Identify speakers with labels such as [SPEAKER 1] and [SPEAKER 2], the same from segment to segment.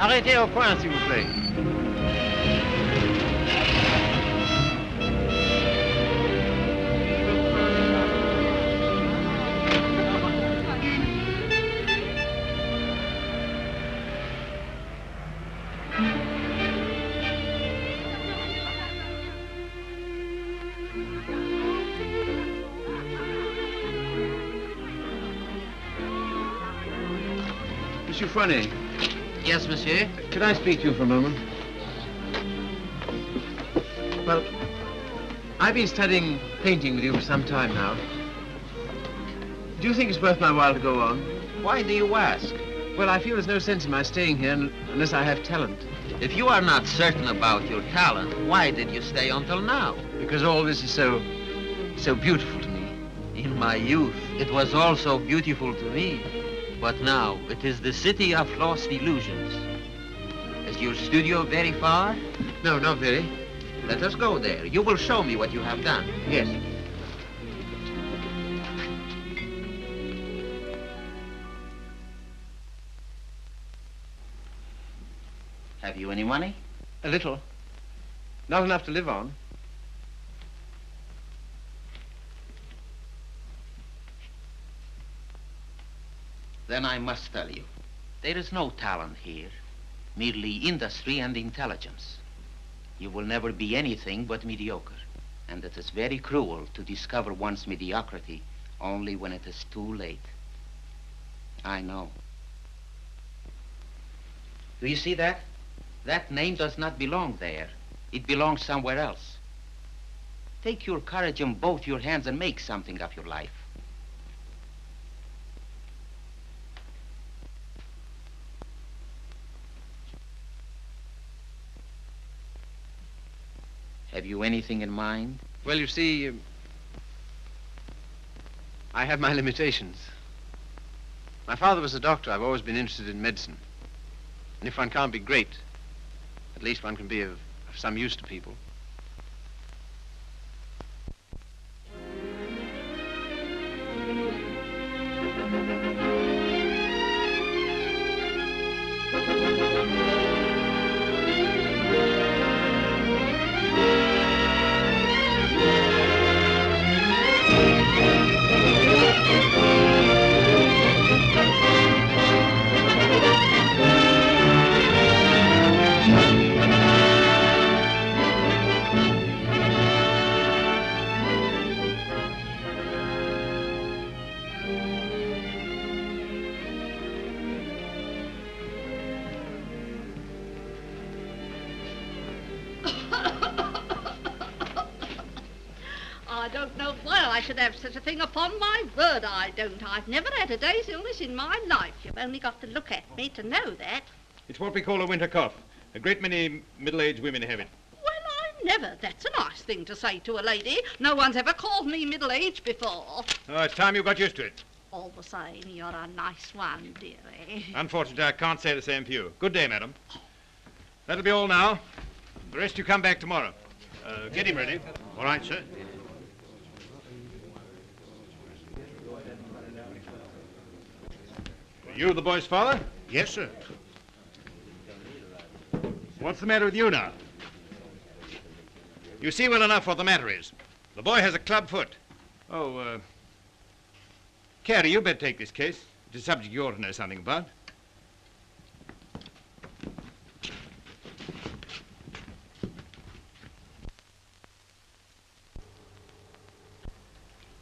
[SPEAKER 1] Arrêtez au coin, s'il vous plaît. Monsieur Fournet.
[SPEAKER 2] Yes, monsieur?
[SPEAKER 1] Could I speak to you for a moment? Well, I've been studying painting with you for some time now. Do you think it's worth my while to go on?
[SPEAKER 2] Why do you ask?
[SPEAKER 1] Well, I feel there's no sense in my staying here unless I have talent.
[SPEAKER 2] If you are not certain about your talent, why did you stay until now?
[SPEAKER 1] Because all this is so beautiful to me.
[SPEAKER 2] In my youth, it was also beautiful to me. But now, it is the city of lost illusions. Is your studio very far?
[SPEAKER 1] No, not very.
[SPEAKER 2] Let us go there. You will show me what you have done.
[SPEAKER 1] Yes.
[SPEAKER 2] Have you any money?
[SPEAKER 1] A little. Not enough to live on.
[SPEAKER 2] Then I must tell you, there is no talent here, merely industry and intelligence. You will never be anything but mediocre, and it is very cruel to discover one's mediocrity only when it is too late. I know. Do you see that? That name does not belong there. It belongs somewhere else. Take your courage in both your hands and make something of your life. Have you anything in mind?
[SPEAKER 1] Well, you see, I have my limitations. My father was a doctor. I've always been interested in medicine. And if one can't be great, at least one can be of some use to people.
[SPEAKER 3] I don't know why I should have such a thing. Upon my word, I don't. I've never had a day's illness in my life. You've only got to look at me to know that.
[SPEAKER 4] It's what we call a winter cough. A great many middle-aged women have it.
[SPEAKER 3] Well, I never. That's a nice thing to say to a lady. No one's ever called me middle-aged before.
[SPEAKER 4] Oh, it's time you got used to it.
[SPEAKER 3] All the same, you're a nice one, dearie.
[SPEAKER 4] Unfortunately, I can't say the same for you. Good day, madam. That'll be all now. The rest you come back tomorrow. Get him ready.
[SPEAKER 5] All right, sir.
[SPEAKER 4] You the boy's father?
[SPEAKER 5] Yes, sir.
[SPEAKER 4] What's the matter with you now? You see well enough what the matter is. The boy has a club foot. Oh, Carrie, you better take this case. It's a subject you ought to know something about.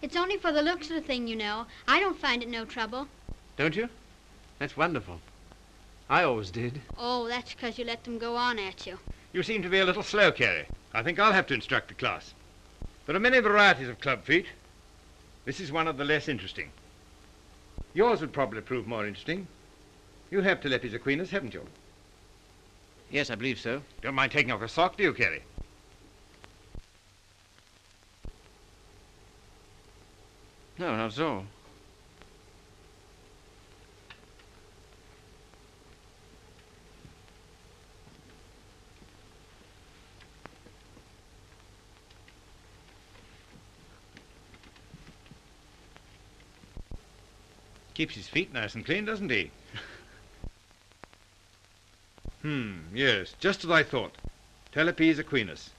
[SPEAKER 6] It's only for the looks of the thing, you know. I don't find it no trouble.
[SPEAKER 1] Don't you? That's wonderful. I always did.
[SPEAKER 6] Oh, that's because you let them go on at you.
[SPEAKER 4] You seem to be a little slow, Carrie. I think I'll have to instruct the class. There are many varieties of club feet. This is one of the less interesting. Yours would probably prove more interesting. You have Telepes Aquinas, haven't you?
[SPEAKER 1] Yes, I believe so.
[SPEAKER 4] Don't mind taking off a sock, do you, Carrie?
[SPEAKER 1] No, not at all.
[SPEAKER 4] Keeps his feet nice and clean, doesn't he? Yes, just as I thought. Talipes equinus.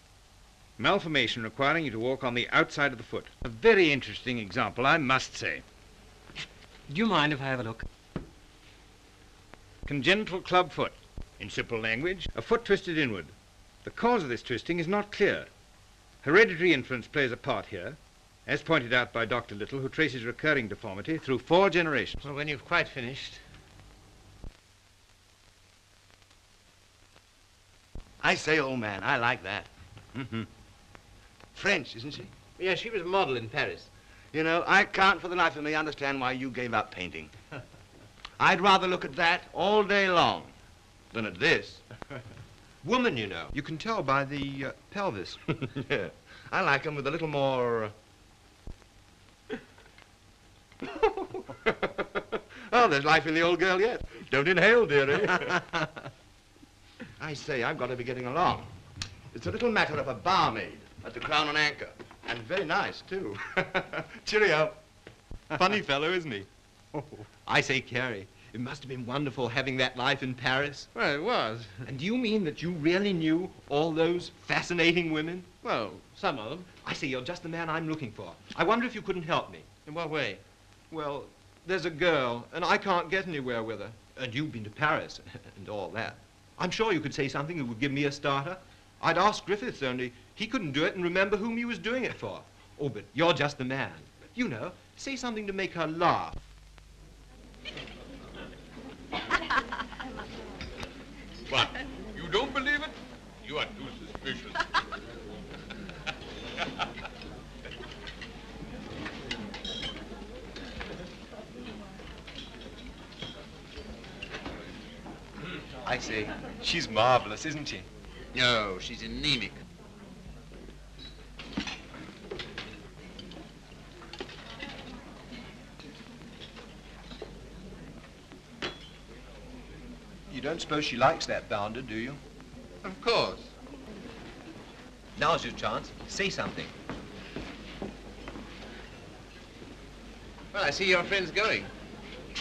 [SPEAKER 4] Malformation requiring you to walk on the outside of the foot. A very interesting example, I must say.
[SPEAKER 5] Do you mind if I have a look?
[SPEAKER 4] Congenital club foot. In simple language, a foot twisted inward. The cause of this twisting is not clear. Hereditary influence plays a part here, as pointed out by Dr. Little, who traces recurring deformity through 4 generations.
[SPEAKER 1] Well, when you've quite finished.
[SPEAKER 7] I say, old man, I like that. French, isn't she?
[SPEAKER 1] Yeah, she was a model in Paris.
[SPEAKER 7] You know, I can't for the life of me understand why you gave up painting. I'd rather look at that all day long than at this.
[SPEAKER 8] Woman, you know. You can tell by the pelvis.
[SPEAKER 7] Yeah. I like them with a little more... Oh, there's life in the old girl yet. Don't inhale, dearie. I say, I've got to be getting along. It's a little matter of a barmaid at the Crown and Anchor. And very nice, too. Cheerio.
[SPEAKER 8] Funny fellow, isn't he? I say, Carrie, it must have been wonderful having that life in Paris.
[SPEAKER 1] Well, it was.
[SPEAKER 8] And do you mean that you really knew all those fascinating women?
[SPEAKER 1] Well, some of them.
[SPEAKER 8] I say, you're just the man I'm looking for. I wonder if you couldn't help me.
[SPEAKER 1] In what way?
[SPEAKER 8] Well, there's a girl, and I can't get anywhere with her. And you've been to Paris and all that. I'm sure you could say something that would give me a starter. I'd ask Griffiths, only he couldn't do it and remember whom he was doing it for. Oh, but you're just the man. You know, say something to make her laugh.
[SPEAKER 9] What? You don't believe it? You are too suspicious.
[SPEAKER 8] I say, she's marvelous, isn't she?
[SPEAKER 1] No, she's anemic.
[SPEAKER 8] You don't suppose she likes that bounder, do you?
[SPEAKER 1] Of course.
[SPEAKER 8] Now's your chance. Say something.
[SPEAKER 1] Well, I see your friend's going.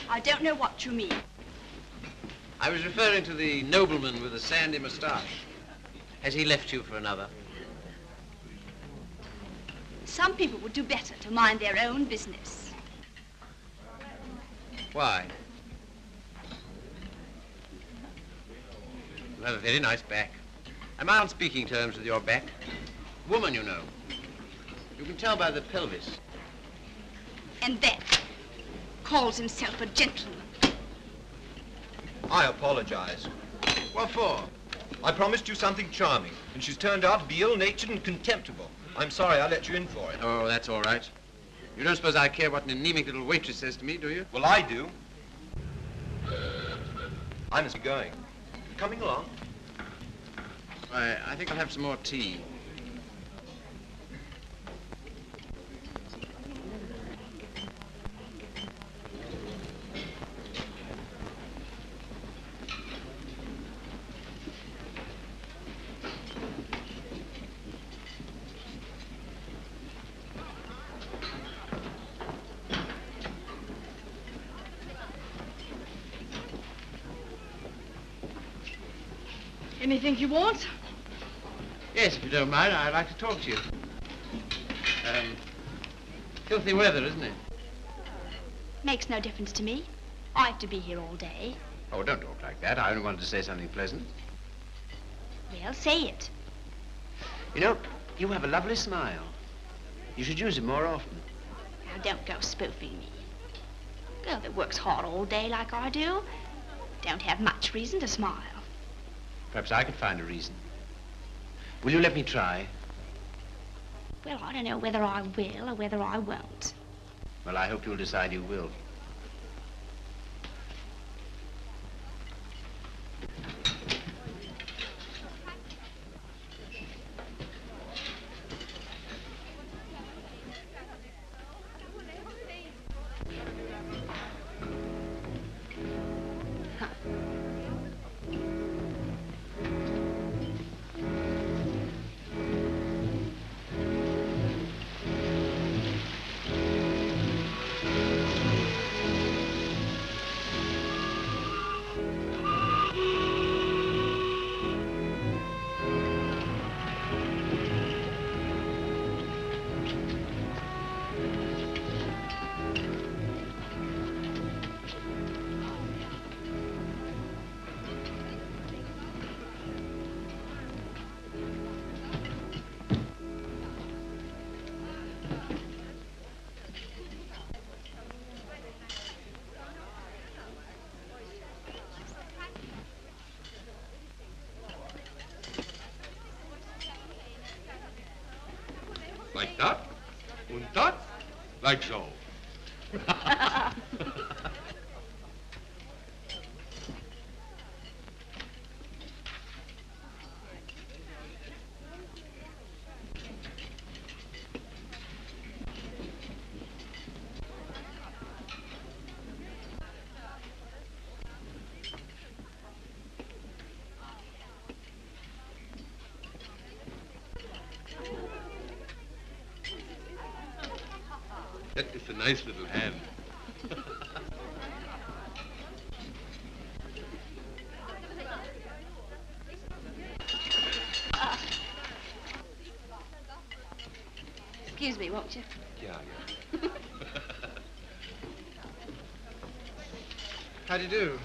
[SPEAKER 10] I don't know what you mean.
[SPEAKER 1] I was referring to the nobleman with the sandy moustache. Has he left you for another?
[SPEAKER 10] Some people would do better to mind their own business.
[SPEAKER 1] Why? You have a very nice back. Am I on speaking terms with your back? Woman, you know. You can tell by the pelvis.
[SPEAKER 10] And then calls himself a gentleman.
[SPEAKER 8] I apologize.
[SPEAKER 1] What for?
[SPEAKER 8] I promised you something charming, and she's turned out to be ill-natured and contemptible. I'm sorry I let you in for it.
[SPEAKER 1] Oh, that's all right. You don't suppose I care what an anemic little waitress says to me, do you?
[SPEAKER 8] Well, I do. I must be going. Coming along.
[SPEAKER 1] Why, I think I'll have some more tea.
[SPEAKER 3] Anything you want?
[SPEAKER 1] Yes, if you don't mind, I'd like to talk to you. Filthy weather, isn't it?
[SPEAKER 10] Makes no difference to me. I have to be here all day.
[SPEAKER 1] Oh, don't talk like that. I only wanted to say something pleasant.
[SPEAKER 10] Well, say it.
[SPEAKER 1] You know, you have a lovely smile. You should use it more often.
[SPEAKER 10] Now, don't go spoofing me. Girl that works hard all day like I do don't have much reason to smile.
[SPEAKER 1] Perhaps I could find a reason. Will you let me try?
[SPEAKER 10] Well, I don't know whether I will or whether I won't.
[SPEAKER 1] Well, I hope you'll decide you will.
[SPEAKER 9] Like that, and that, like so. That is a nice little hand.
[SPEAKER 10] Excuse me, won't you?
[SPEAKER 9] Yeah.
[SPEAKER 1] How do you do?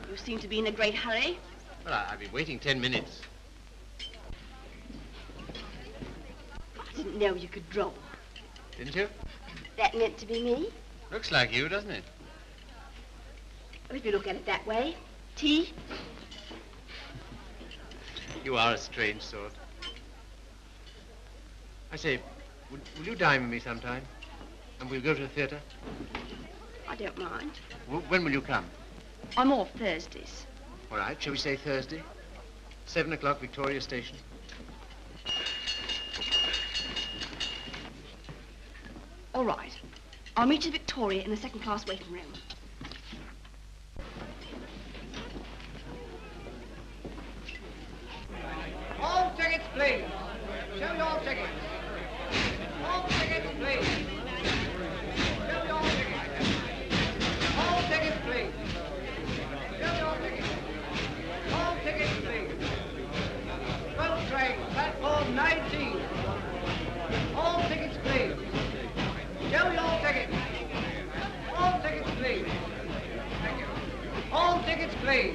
[SPEAKER 10] You seem to be in a great hurry.
[SPEAKER 1] Well, I've been waiting 10 minutes.
[SPEAKER 10] I didn't know you could draw.
[SPEAKER 1] Didn't you?
[SPEAKER 10] That meant to be me?
[SPEAKER 1] Looks like you, doesn't it?
[SPEAKER 10] Well, if you look at it that way. Tea?
[SPEAKER 1] You are a strange sort. I say, will you dine with me sometime? And we'll go to the theatre?
[SPEAKER 10] I don't mind.
[SPEAKER 1] When will you come?
[SPEAKER 10] I'm off Thursdays.
[SPEAKER 1] All right, shall we say Thursday? 7 o'clock, Victoria Station.
[SPEAKER 10] All right. I'll meet you at Victoria in the second-class waiting room.
[SPEAKER 11] All tickets, please. Show your tickets. All tickets, please. Show your tickets. All tickets, please. Show your tickets. All tickets, please. 12 train, platform 19. All tickets, please. Show your tickets. All tickets, please. Thank you. All tickets, please.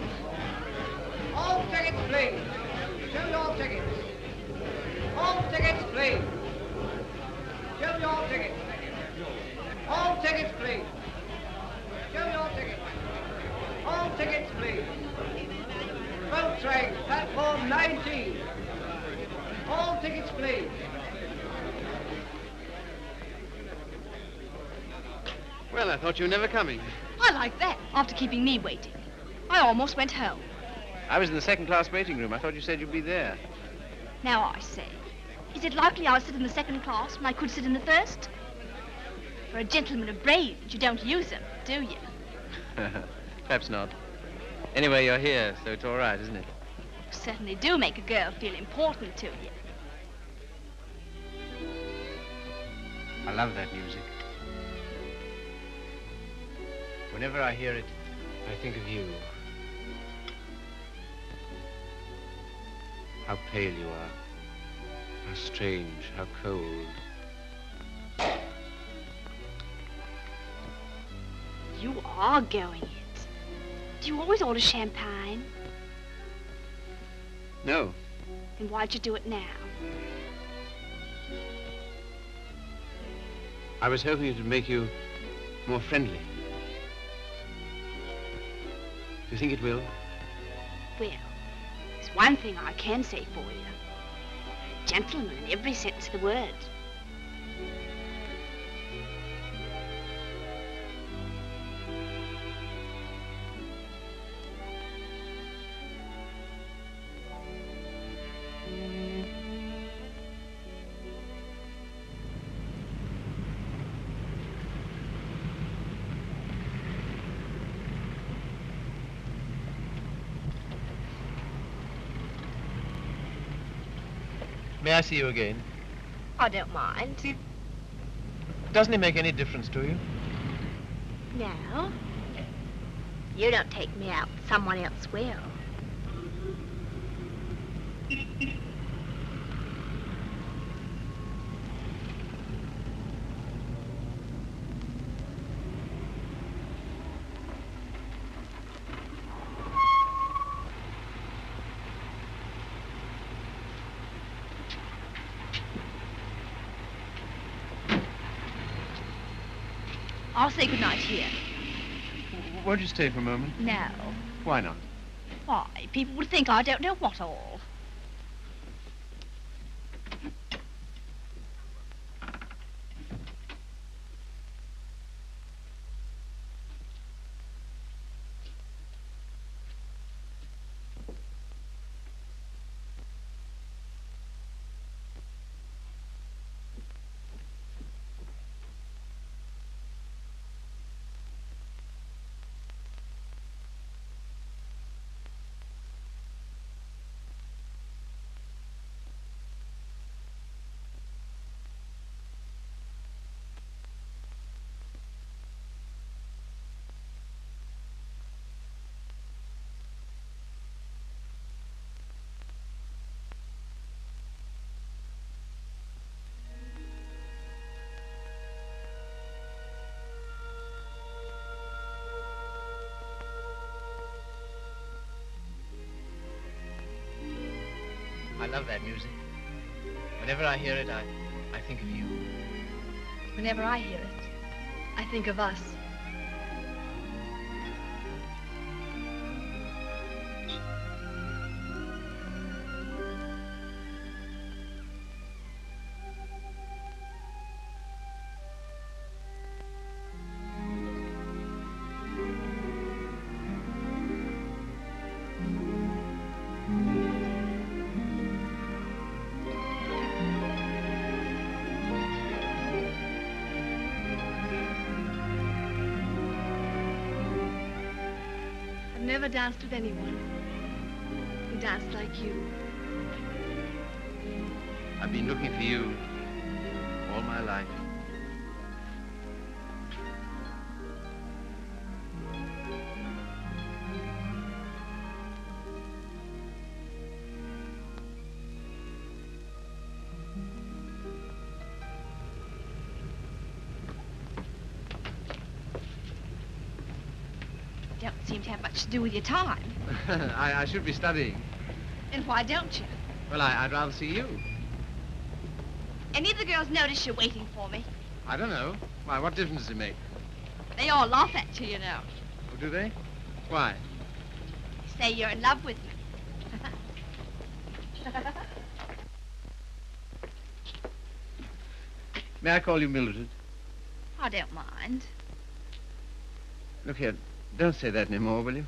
[SPEAKER 11] All tickets, please. Show your tickets. All tickets, please. Show your tickets. All tickets, please. Show your tickets. All tickets, please. Boat train, platform 19. All tickets, please.
[SPEAKER 1] Well, I thought you were never coming.
[SPEAKER 10] I like that, after keeping me waiting. I almost went home.
[SPEAKER 1] I was in the second-class waiting room. I thought you said you'd be there.
[SPEAKER 10] Now I say, is it likely I'll sit in the second class when I could sit in the first? For a gentleman of brains, you don't use them, do you?
[SPEAKER 1] Perhaps not. Anyway, you're here, so it's all right, isn't it?
[SPEAKER 10] You certainly do make a girl feel important to you.
[SPEAKER 1] I love that music. Whenever I hear it, I think of you. How pale you are. How strange, how cold.
[SPEAKER 10] You are going it. Do you always order champagne?
[SPEAKER 1] No.
[SPEAKER 10] Then why'd you do it now?
[SPEAKER 1] I was hoping it would make you more friendly. Do you think it will?
[SPEAKER 10] Well, there's one thing I can say for you. A gentleman in every sense of the word.
[SPEAKER 1] May I see you again?
[SPEAKER 10] I don't mind.
[SPEAKER 1] Doesn't it make any difference to you?
[SPEAKER 10] No. You don't take me out, someone else will. I'll say goodnight here.
[SPEAKER 1] Won't you stay for a moment?
[SPEAKER 10] No.
[SPEAKER 1] Why not?
[SPEAKER 10] Why? People would think I don't know what all.
[SPEAKER 1] love that music. Whenever I hear it, I think of you.
[SPEAKER 10] Whenever I hear it, I think of us. I've never danced with anyone who danced like you.
[SPEAKER 1] I've been looking for you all my life.
[SPEAKER 10] Don't seem to have much to do with your time.
[SPEAKER 1] I should be studying.
[SPEAKER 10] And why don't you?
[SPEAKER 1] Well, I'd rather see you.
[SPEAKER 10] Any of the girls notice you're waiting for me?
[SPEAKER 1] I don't know. Why, what difference does it make?
[SPEAKER 10] They all laugh at you, you know.
[SPEAKER 1] Oh, do they? Why?
[SPEAKER 10] Say you're in love with me.
[SPEAKER 1] May I call you Mildred?
[SPEAKER 10] I don't mind.
[SPEAKER 1] Look here, don't say that anymore, will you?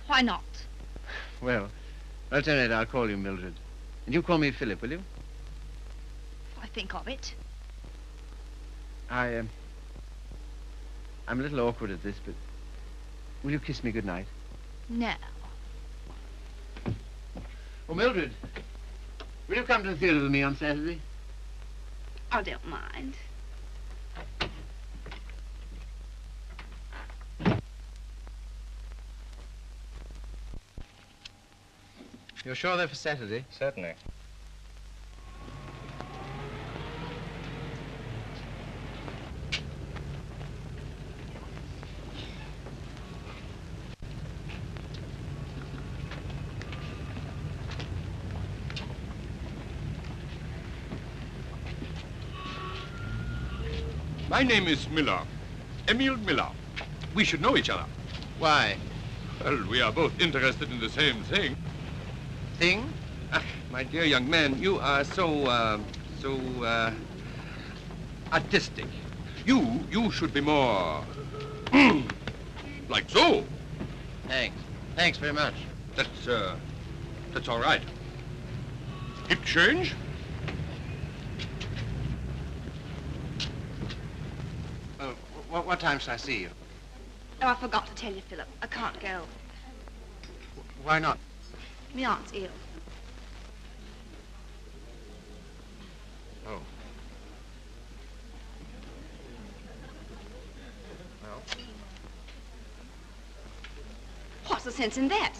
[SPEAKER 10] Why not?
[SPEAKER 1] Well, at any rate, I'll call you Mildred. And you call me Philip, will you?
[SPEAKER 10] I think of it.
[SPEAKER 1] I'm a little awkward at this, but will you kiss me goodnight?
[SPEAKER 10] No.
[SPEAKER 1] Oh, Mildred, will you come to the theatre with me on Saturday?
[SPEAKER 10] I don't mind.
[SPEAKER 1] You're sure they're for Saturday?
[SPEAKER 12] Certainly.
[SPEAKER 9] My name is Miller. Emil Miller. We should know each other.
[SPEAKER 1] Why?
[SPEAKER 9] Well, we are both interested in the same thing.
[SPEAKER 1] Thing?
[SPEAKER 9] Ah, my dear young man, you are so artistic. You should be more like so.
[SPEAKER 1] Thanks. Thanks very much.
[SPEAKER 9] That's all right. Hip change?
[SPEAKER 1] What time shall I see you?
[SPEAKER 10] Oh, I forgot to tell you, Philip. I can't go.
[SPEAKER 1] Why not?
[SPEAKER 10] My aunt's ill.
[SPEAKER 1] Oh. Well?
[SPEAKER 10] What's the sense in that?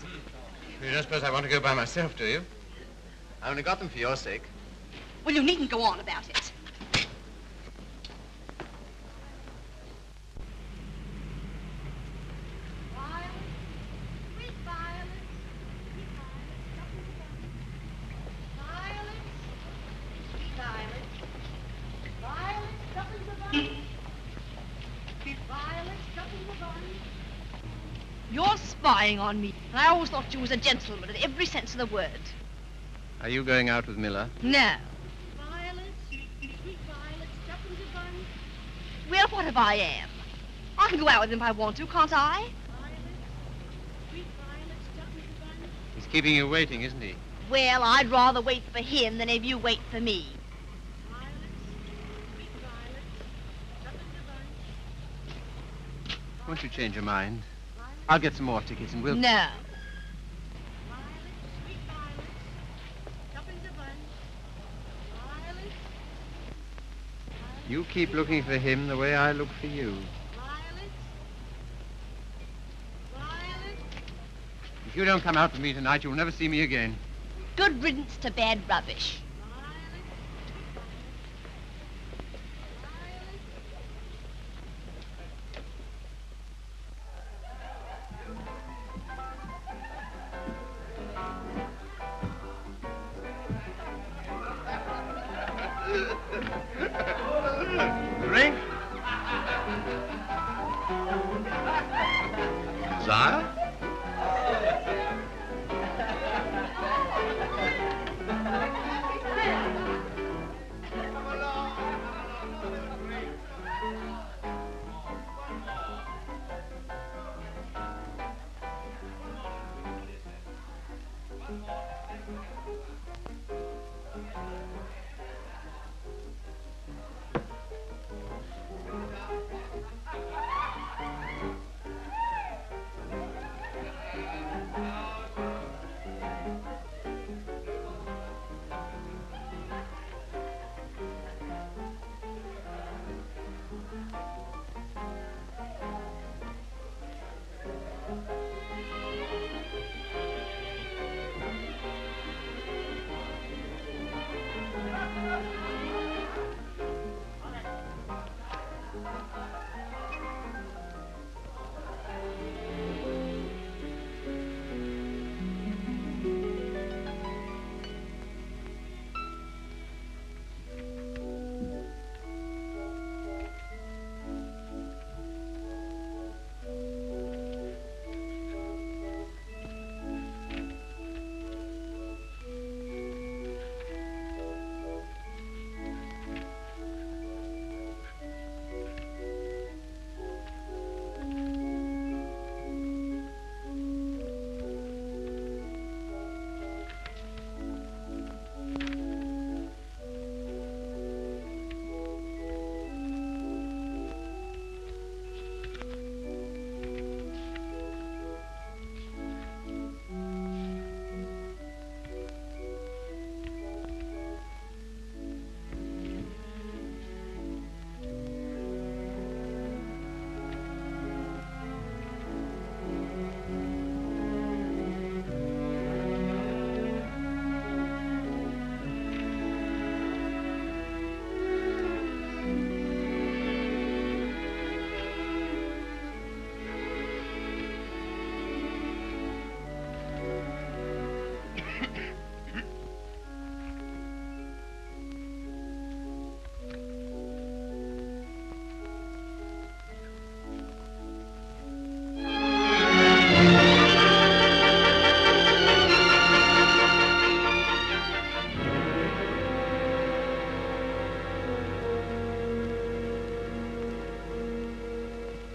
[SPEAKER 1] You don't suppose I want to go by myself, do you? I only got them for your sake.
[SPEAKER 10] Well, you needn't go on about it. You're spying on me. And I always thought you was a gentleman in every sense of the word.
[SPEAKER 1] Are you going out with Miller?
[SPEAKER 10] No. Well, what if I am? I can go out with him if I want to, can't I?
[SPEAKER 1] He's keeping you waiting, isn't he?
[SPEAKER 10] Well, I'd rather wait for him than have you wait for me.
[SPEAKER 1] Won't you change your mind? I'll get some more tickets and we'll...
[SPEAKER 10] No.
[SPEAKER 1] You keep looking for him the way I look for you. If you don't come out with me tonight, you'll never see me again.
[SPEAKER 10] Good riddance to bad rubbish.
[SPEAKER 7] Sire?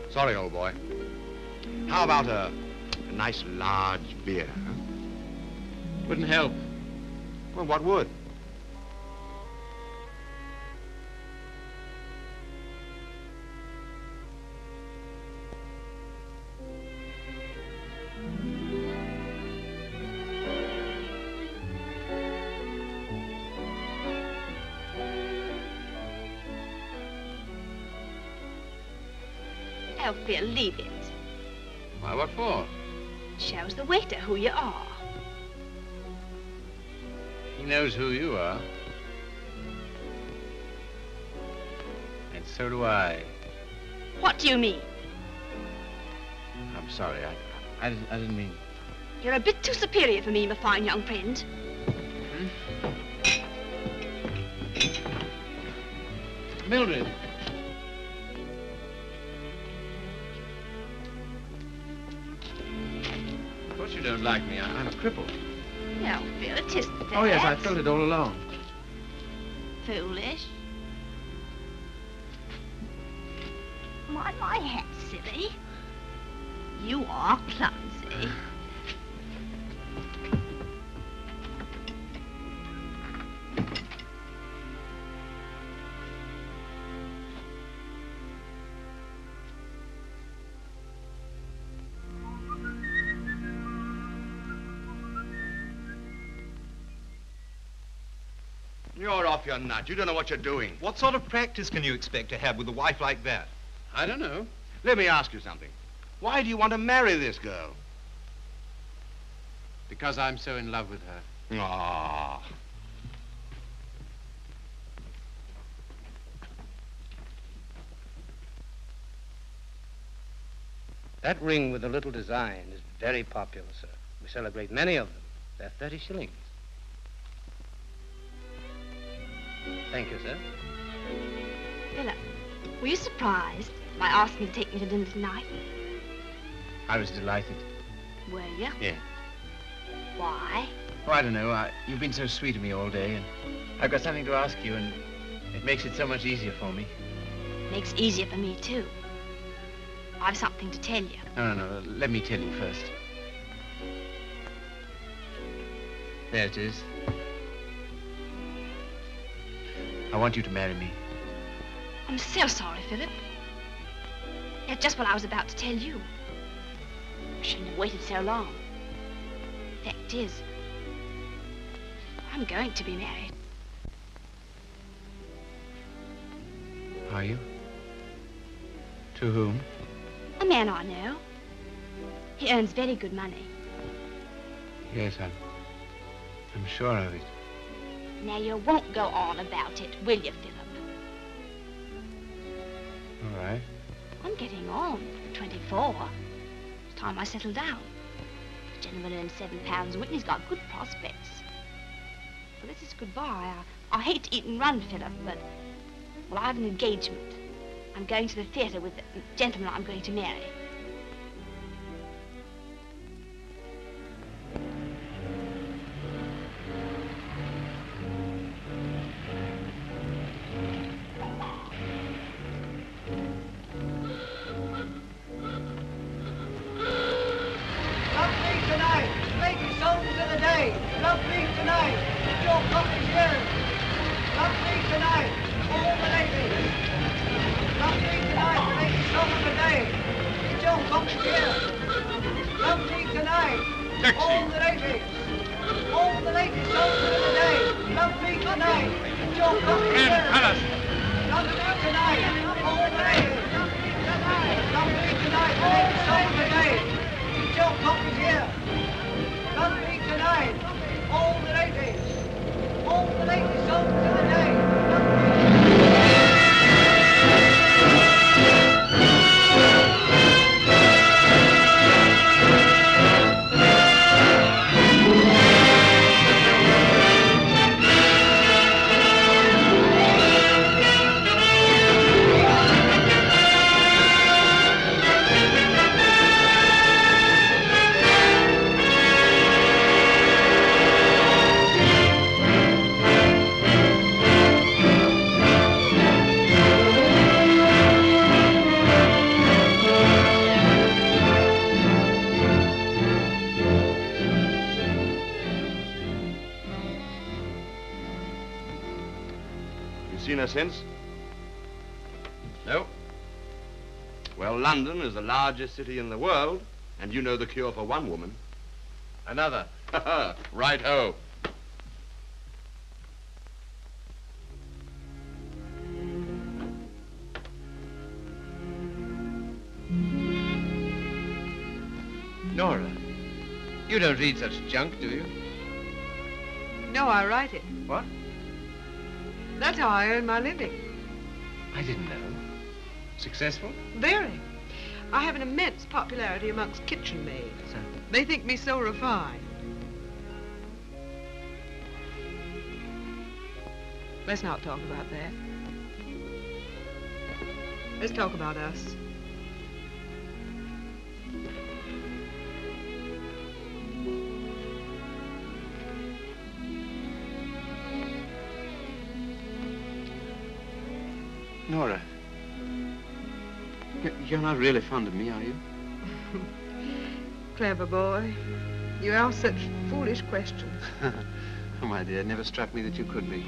[SPEAKER 7] Sorry, old boy. How about a nice large beer, huh?
[SPEAKER 1] Wouldn't help.
[SPEAKER 7] Well, what would?
[SPEAKER 10] Phil, leave it.
[SPEAKER 1] Why, what for?
[SPEAKER 10] Shows the waiter who you are.
[SPEAKER 1] He knows who you are. And so do I.
[SPEAKER 10] What do you mean?
[SPEAKER 1] I'm sorry, I didn't mean...
[SPEAKER 10] You're a bit too superior for me, my fine young friend.
[SPEAKER 1] Mildred. Of course you don't like me. I'm a cripple.
[SPEAKER 10] No, Phil, it isn't that.
[SPEAKER 1] Oh, yes, I felt it all along.
[SPEAKER 10] Foolish. Mind my hat, silly. You are clumsy.
[SPEAKER 7] You're off your nut. You don't know what you're doing.
[SPEAKER 8] What sort of practice can you expect to have with a wife like that?
[SPEAKER 1] I don't know.
[SPEAKER 7] Let me ask you something. Why do you want to marry this girl?
[SPEAKER 1] Because I'm so in love with her.
[SPEAKER 7] Ah.
[SPEAKER 12] That ring with the little design is very popular, sir. We sell a great many of them. They're 30 shillings. Thank you, sir.
[SPEAKER 10] Philip, were you surprised by asking me to take me to dinner tonight?
[SPEAKER 1] I was delighted.
[SPEAKER 10] Were you?
[SPEAKER 1] Yeah.
[SPEAKER 10] Why?
[SPEAKER 1] Oh, I don't know. You've been so sweet to me all day, and I've got something to ask you, and it makes it so much easier for me.
[SPEAKER 10] Makes it easier for me, too. I've something to tell you.
[SPEAKER 1] No. Let me tell you first. There it is. I want you to marry me.
[SPEAKER 10] I'm so sorry, Philip. That's just what I was about to tell you. I shouldn't have waited so long. Fact is, I'm going to be married.
[SPEAKER 1] Are you? To whom?
[SPEAKER 10] A man I know. He earns very good money.
[SPEAKER 1] Yes, I'm sure of it.
[SPEAKER 10] Now, you won't go on about it, will you, Philip?
[SPEAKER 1] All right.
[SPEAKER 10] I'm getting on. I'm 24. It's time I settle down. The gentleman earns £7 a week and he's got good prospects. Well, this is goodbye. I hate to eat and run, Philip, but... Well, I have an engagement. I'm going to the theatre with the gentleman I'm going to marry.
[SPEAKER 7] Seen her since?
[SPEAKER 1] No.
[SPEAKER 7] Well, London is the largest city in the world, and you know the cure for one woman.
[SPEAKER 1] Another.
[SPEAKER 7] Right-ho.
[SPEAKER 1] Nora, you don't read such junk, do you?
[SPEAKER 13] No, I write it.
[SPEAKER 1] What?
[SPEAKER 13] That's how I earn my living.
[SPEAKER 1] I didn't know. Successful?
[SPEAKER 13] Very. I have an immense popularity amongst kitchen maids. They think me so refined. Let's not talk about that. Let's talk about us.
[SPEAKER 1] Nora, you're not really fond of me, are you?
[SPEAKER 13] Clever boy. You ask such foolish questions.
[SPEAKER 1] Oh, my dear, it never struck me that you could be.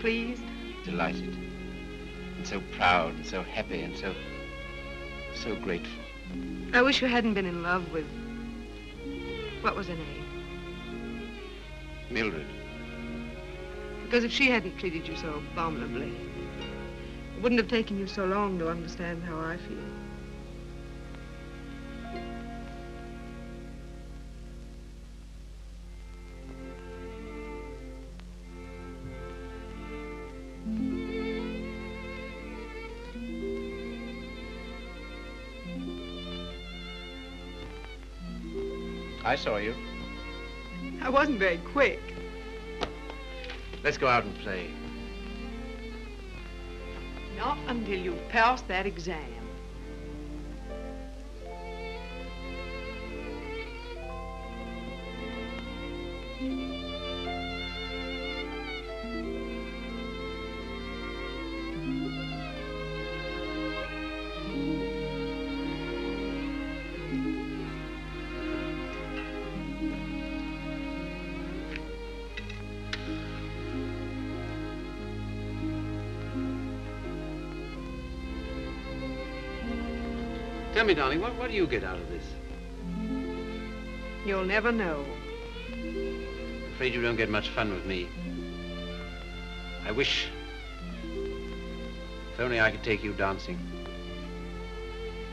[SPEAKER 13] Pleased?
[SPEAKER 1] Delighted. And so proud and so happy and so grateful.
[SPEAKER 13] I wish you hadn't been in love with... What was her name?
[SPEAKER 1] Mildred.
[SPEAKER 13] Because if she hadn't treated you so abominably, it wouldn't have taken you so long to understand how I feel.
[SPEAKER 1] I saw you.
[SPEAKER 13] I wasn't very quick.
[SPEAKER 1] Let's go out and play.
[SPEAKER 13] Not until you've passed that exam.
[SPEAKER 1] Tell me, darling, what do you get out of this?
[SPEAKER 13] You'll never know.
[SPEAKER 1] I'm afraid you don't get much fun with me. I wish... if only I could take you dancing.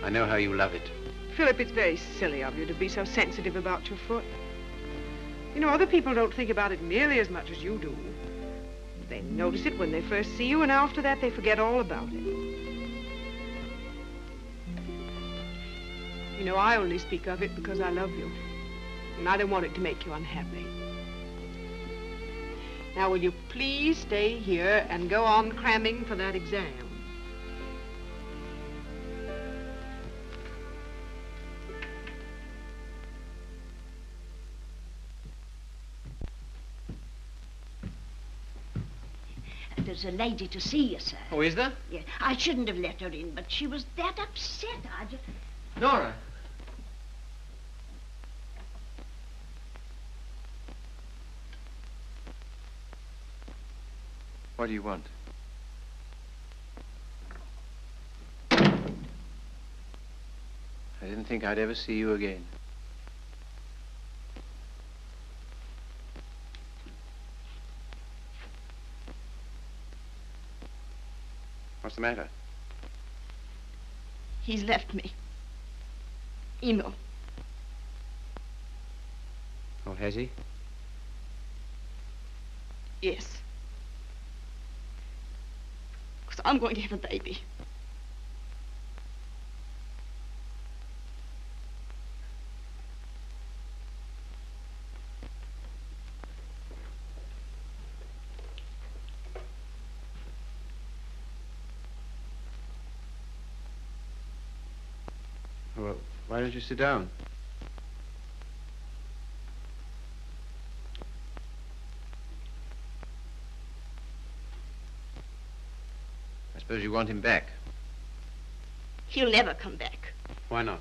[SPEAKER 1] I know how you love it.
[SPEAKER 13] Philip, it's very silly of you to be so sensitive about your foot. You know, other people don't think about it nearly as much as you do. They notice it when they first see you, and after that they forget all about it. You know, I only speak of it because I love you, and I don't want it to make you unhappy. Now, will you please stay here and go on cramming for that exam?
[SPEAKER 14] There's a lady to see you, sir.
[SPEAKER 1] Oh, is there?
[SPEAKER 14] Yeah, I shouldn't have let her in, but she was that upset. I just...
[SPEAKER 1] Nora.
[SPEAKER 15] What do you want?
[SPEAKER 1] I didn't think I'd ever see you again. What's the matter?
[SPEAKER 10] He's left me. Emo.
[SPEAKER 1] Oh, has he?
[SPEAKER 10] Yes. Because I'm going to have a baby.
[SPEAKER 1] Well, why don't you sit down? I suppose you want him back.
[SPEAKER 10] He'll never come back.
[SPEAKER 1] Why not?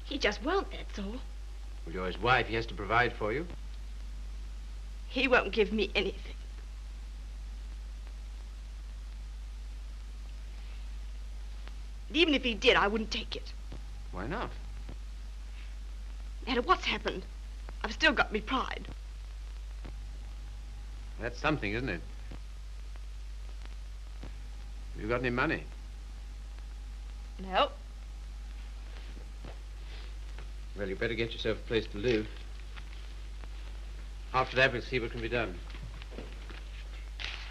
[SPEAKER 10] He just won't, that's all.
[SPEAKER 1] Well, you're his wife. He has to provide for you.
[SPEAKER 10] He won't give me anything. And even if he did, I wouldn't take it.
[SPEAKER 1] Why not?
[SPEAKER 10] No matter what's happened, I've still got me pride.
[SPEAKER 1] That's something, isn't it? Have you got any money?
[SPEAKER 10] No.
[SPEAKER 1] Well, you better get yourself a place to live. After that, we'll see what can be done.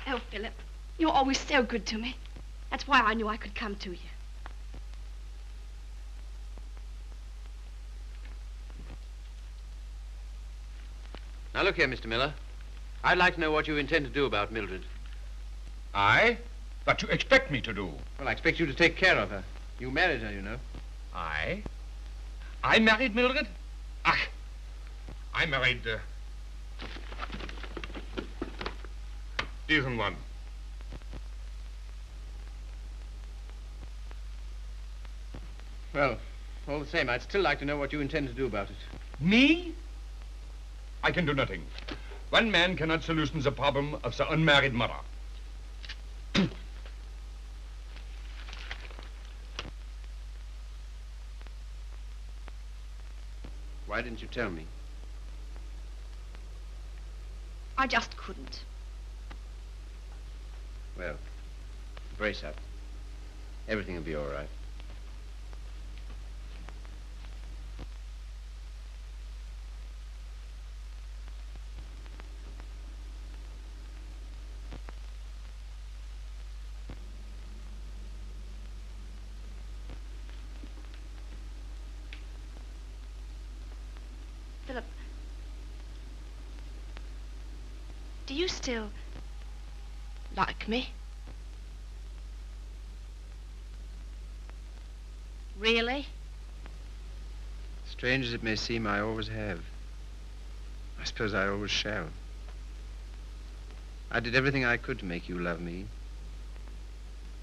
[SPEAKER 10] Oh, Philip, you're always so good to me. That's why I knew I could come to you.
[SPEAKER 1] Now, look here, Mr. Miller. I'd like to know what you intend to do about Mildred.
[SPEAKER 9] I? What you expect me to do?
[SPEAKER 1] Well, I expect you to take care of her. You married her, you know.
[SPEAKER 9] I? I married Mildred? Ach, I married, diesen one.
[SPEAKER 1] Well, all the same, I'd still like to know what you intend to do about it.
[SPEAKER 9] Me? I can do nothing. One man cannot solution the problem of the unmarried mother.
[SPEAKER 1] Why didn't you tell me?
[SPEAKER 10] I just couldn't.
[SPEAKER 1] Well, brace up. Everything will be all right.
[SPEAKER 10] Philip, do you still like me? Really?
[SPEAKER 1] Strange as it may seem, I always have. I suppose I always shall. I did everything I could to make you love me.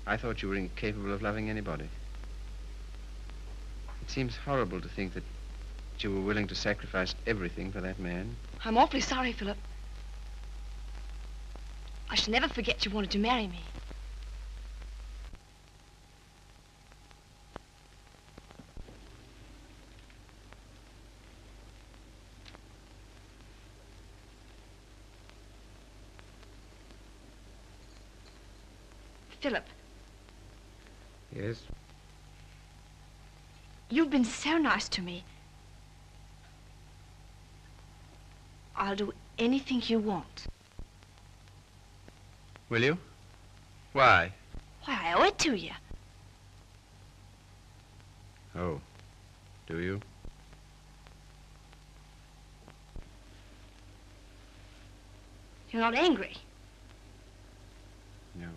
[SPEAKER 1] I thought you were incapable of loving anybody. It seems horrible to think that you were willing to sacrifice everything for that man.
[SPEAKER 10] I'm awfully sorry, Philip. I shall never forget you wanted to marry me. Philip,
[SPEAKER 4] Yes?
[SPEAKER 10] you've been so nice to me. I'll do anything you want.
[SPEAKER 1] Will you? Why?
[SPEAKER 10] Why, I owe it to you.
[SPEAKER 1] Oh, do you?
[SPEAKER 10] You're not angry.
[SPEAKER 1] No.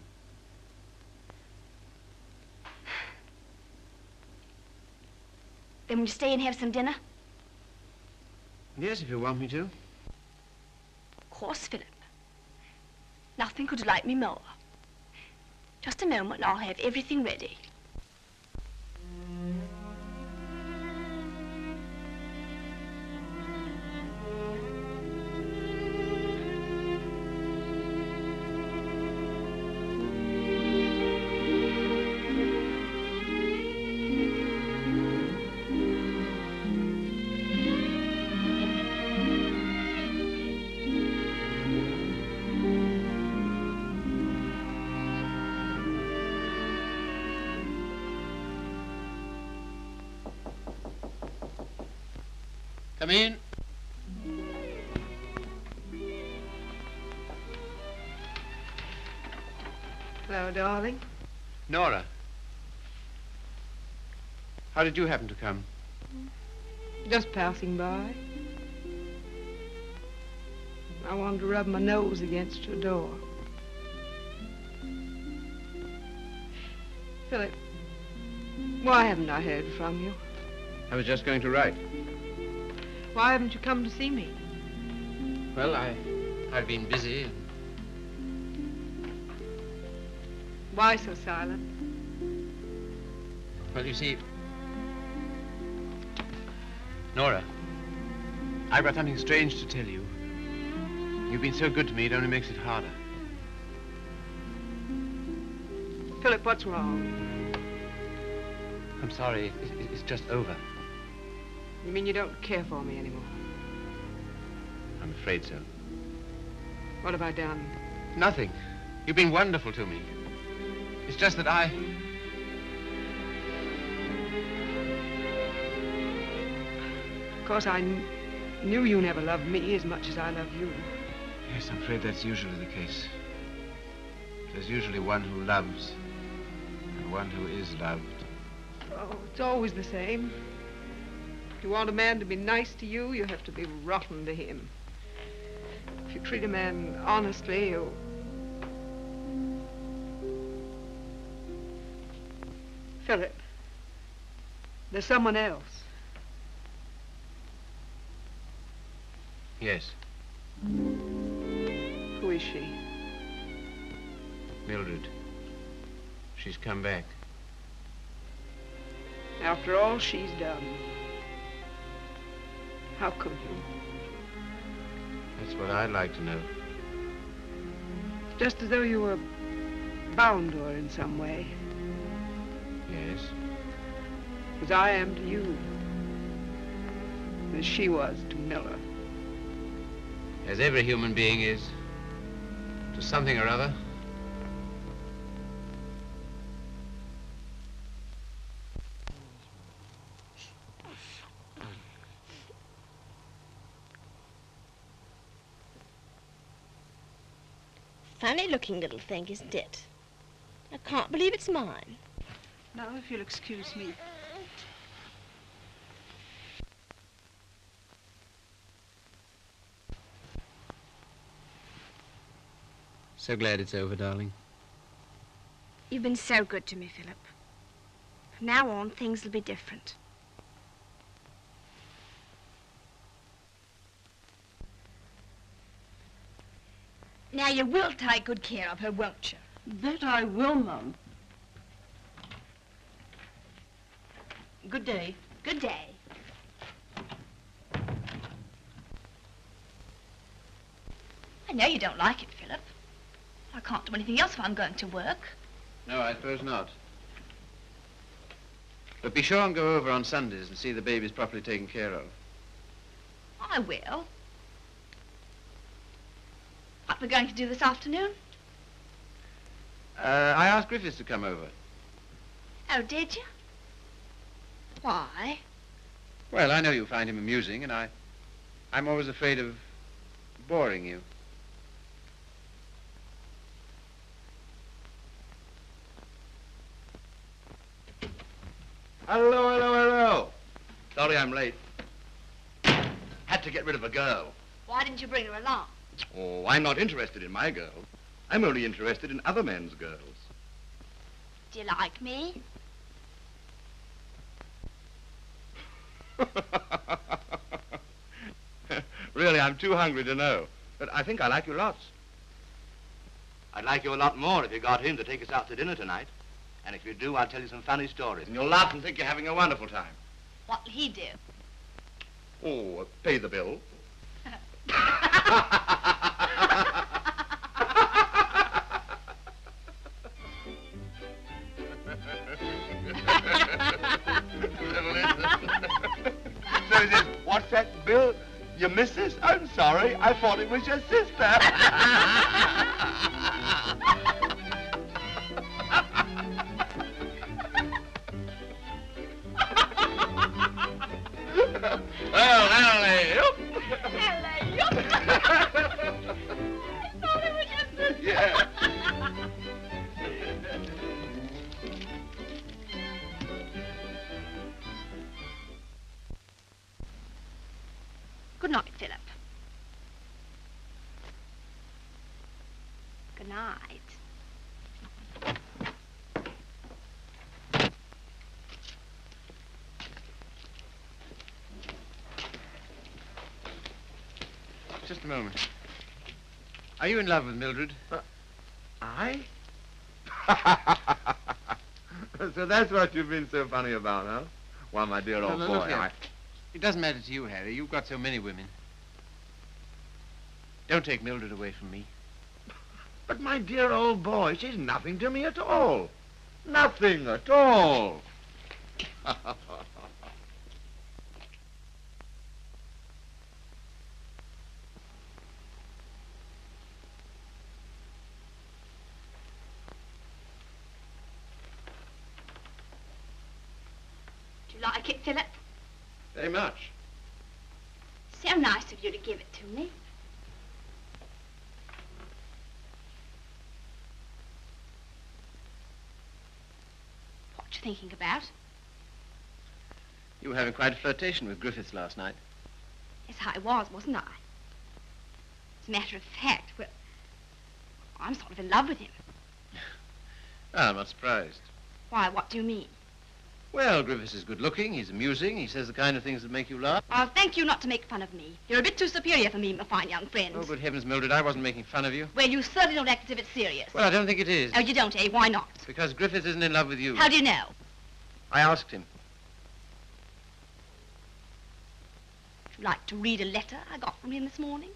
[SPEAKER 10] Then will you stay and have some dinner?
[SPEAKER 1] Yes, if you want me to.
[SPEAKER 10] Of course, Philip. Nothing could delight me more. Just a moment and I'll have everything ready.
[SPEAKER 1] Come in.
[SPEAKER 13] Hello, darling.
[SPEAKER 1] Nora. How did you happen to come?
[SPEAKER 13] Just passing by. I wanted to rub my nose against your door. Philip, why haven't I heard from you?
[SPEAKER 1] I was just going to write.
[SPEAKER 13] Why haven't you come to see me?
[SPEAKER 1] Well, I've been busy.
[SPEAKER 13] Why so silent?
[SPEAKER 1] Well, you see, Nora, I've got something strange to tell you. You've been so good to me, it only makes it harder.
[SPEAKER 13] Philip, what's wrong?
[SPEAKER 1] I'm sorry, it's just over.
[SPEAKER 13] You mean you don't care for me anymore?
[SPEAKER 1] I'm afraid so.
[SPEAKER 13] What have I done?
[SPEAKER 1] Nothing. You've been wonderful to me. It's just that
[SPEAKER 13] Of course, I knew you never loved me as much as I love you.
[SPEAKER 1] Yes, I'm afraid that's usually the case. There's usually one who loves and one who is loved.
[SPEAKER 13] Oh, it's always the same. If you want a man to be nice to you, you have to be rotten to him. If you treat a man honestly, you... Philip, there's someone else.
[SPEAKER 1] Yes,
[SPEAKER 13] Who is she?
[SPEAKER 1] Mildred. She's come back.
[SPEAKER 13] After all she's done. How could you?
[SPEAKER 1] That's what I'd like to know.
[SPEAKER 13] Just as though you were bound to her in some way.
[SPEAKER 1] Yes.
[SPEAKER 13] As I am to you. As she was to Miller.
[SPEAKER 1] As every human being is, to something or other.
[SPEAKER 10] Funny looking little thing, isn't it? I can't believe it's mine.
[SPEAKER 13] Now, if you'll excuse me.
[SPEAKER 1] So glad it's over, darling.
[SPEAKER 10] You've been so good to me, Philip. From now on, things will be different. Now, you will take good care of her, won't you?
[SPEAKER 15] That I will, Mum. Good day.
[SPEAKER 10] Good day. I know you don't like it, Philip. I can't do anything else if I'm going to work.
[SPEAKER 1] No, I suppose not. But be sure and go over on Sundays and see the babies properly taken care of.
[SPEAKER 10] I will. What we're going to do this afternoon?
[SPEAKER 1] I asked Griffiths to come over.
[SPEAKER 10] Oh, did you? Why?
[SPEAKER 1] Well, I know you find him amusing, and I'm always afraid of boring you.
[SPEAKER 7] Hello, hello, hello. Sorry I'm late. Had to get rid of a girl.
[SPEAKER 10] Why didn't you bring her along?
[SPEAKER 7] Oh, I'm not interested in my girl. I'm only interested in other men's girls.
[SPEAKER 10] Do you like me?
[SPEAKER 7] Really, I'm too hungry to know. But I think I like you lots. I'd like you a lot more if you got him to take us out to dinner tonight. And if you do, I'll tell you some funny stories. And you'll laugh and think you're having a wonderful time.
[SPEAKER 10] What'll he do?
[SPEAKER 7] Oh, pay the bill. So he says, what's that bill? Your missus? I'm sorry. I thought it was your sister. Well, hello. Yeah.
[SPEAKER 10] Good night, Philip. Good night.
[SPEAKER 1] Just a moment. Are you in love with Mildred?
[SPEAKER 7] I? So that's what you've been so funny about, huh? Well, my dear old
[SPEAKER 1] No,
[SPEAKER 7] boy,
[SPEAKER 1] look here. It doesn't matter to you, Harry. You've got so many women. Don't take Mildred away from me.
[SPEAKER 7] But my dear old boy, she's nothing to me at all. Nothing at all.
[SPEAKER 10] Do you like it, Philip?
[SPEAKER 7] Very much.
[SPEAKER 10] So nice of you to give it to me. What you thinking about?
[SPEAKER 1] You were having quite a flirtation with Griffiths last night.
[SPEAKER 10] Yes, I was, wasn't I? As a matter of fact, well, I'm sort of in love with him.
[SPEAKER 1] Ah, I'm not surprised.
[SPEAKER 10] Why, what do you mean?
[SPEAKER 1] Well, Griffiths is good-looking, he's amusing, he says the kind of things that make you laugh.
[SPEAKER 10] I'll thank you not to make fun of me. You're a bit too superior for me, my fine young friend.
[SPEAKER 1] Oh, good heavens, Mildred, I wasn't making fun of you.
[SPEAKER 10] Well, you certainly don't act as if it's serious.
[SPEAKER 1] Well, I don't think it is.
[SPEAKER 10] Oh, you don't, eh? Why not?
[SPEAKER 1] Because Griffiths isn't in love with you.
[SPEAKER 10] How do you know?
[SPEAKER 1] I asked him.
[SPEAKER 10] Would you like to read a letter I got from him this morning?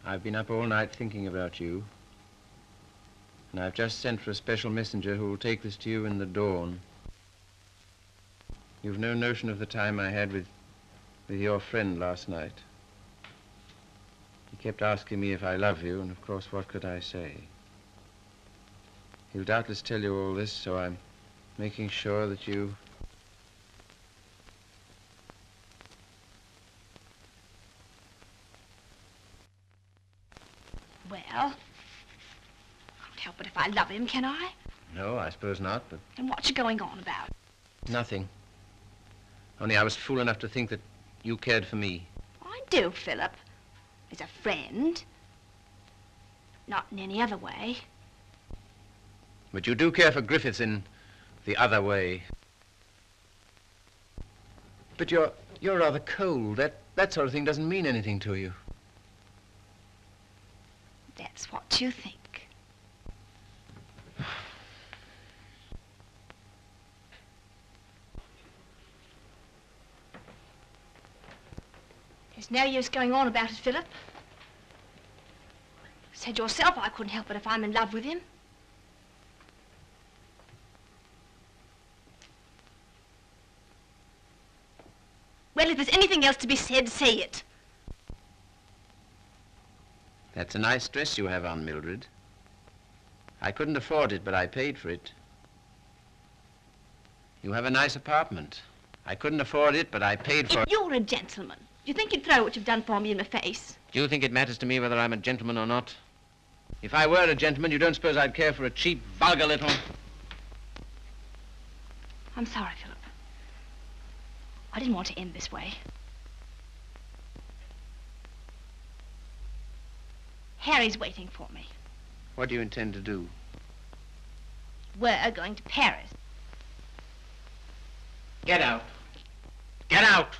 [SPEAKER 1] I've been up all night thinking about you. And I've just sent for a special messenger who will take this to you in the dawn. You've no notion of the time I had with your friend last night. He kept asking me if I love you, and of course, what could I say? He'll doubtless tell you all this, so I'm making sure that you...
[SPEAKER 10] Well, I can't help it if I love him, can I?
[SPEAKER 1] No, I suppose not, but...
[SPEAKER 10] And what you going on about?
[SPEAKER 1] Nothing. Only I was fool enough to think that you cared for me.
[SPEAKER 10] I do, Philip. As a friend. Not in any other way.
[SPEAKER 1] But you do care for Griffiths in the other way. But you're rather cold. That sort of thing doesn't mean anything to you.
[SPEAKER 10] That's what you think. There's no use going on about it, Philip. Said yourself I couldn't help it if I'm in love with him. Well, if there's anything else to be said, say it.
[SPEAKER 1] That's a nice dress you have on, Mildred. I couldn't afford it, but I paid for it. You have a nice apartment. I couldn't afford it, but I paid for it.
[SPEAKER 10] If you're a gentleman, do you think you'd throw what you've done for me in my face?
[SPEAKER 1] Do you think it matters to me whether I'm a gentleman or not? If I were a gentleman, you don't suppose I'd care for a cheap, vulgar little...
[SPEAKER 10] I'm sorry, Philip. I didn't want to end this way. Harry's waiting for me.
[SPEAKER 1] What do you intend to do?
[SPEAKER 10] We're going to Paris.
[SPEAKER 1] Get out. Get out!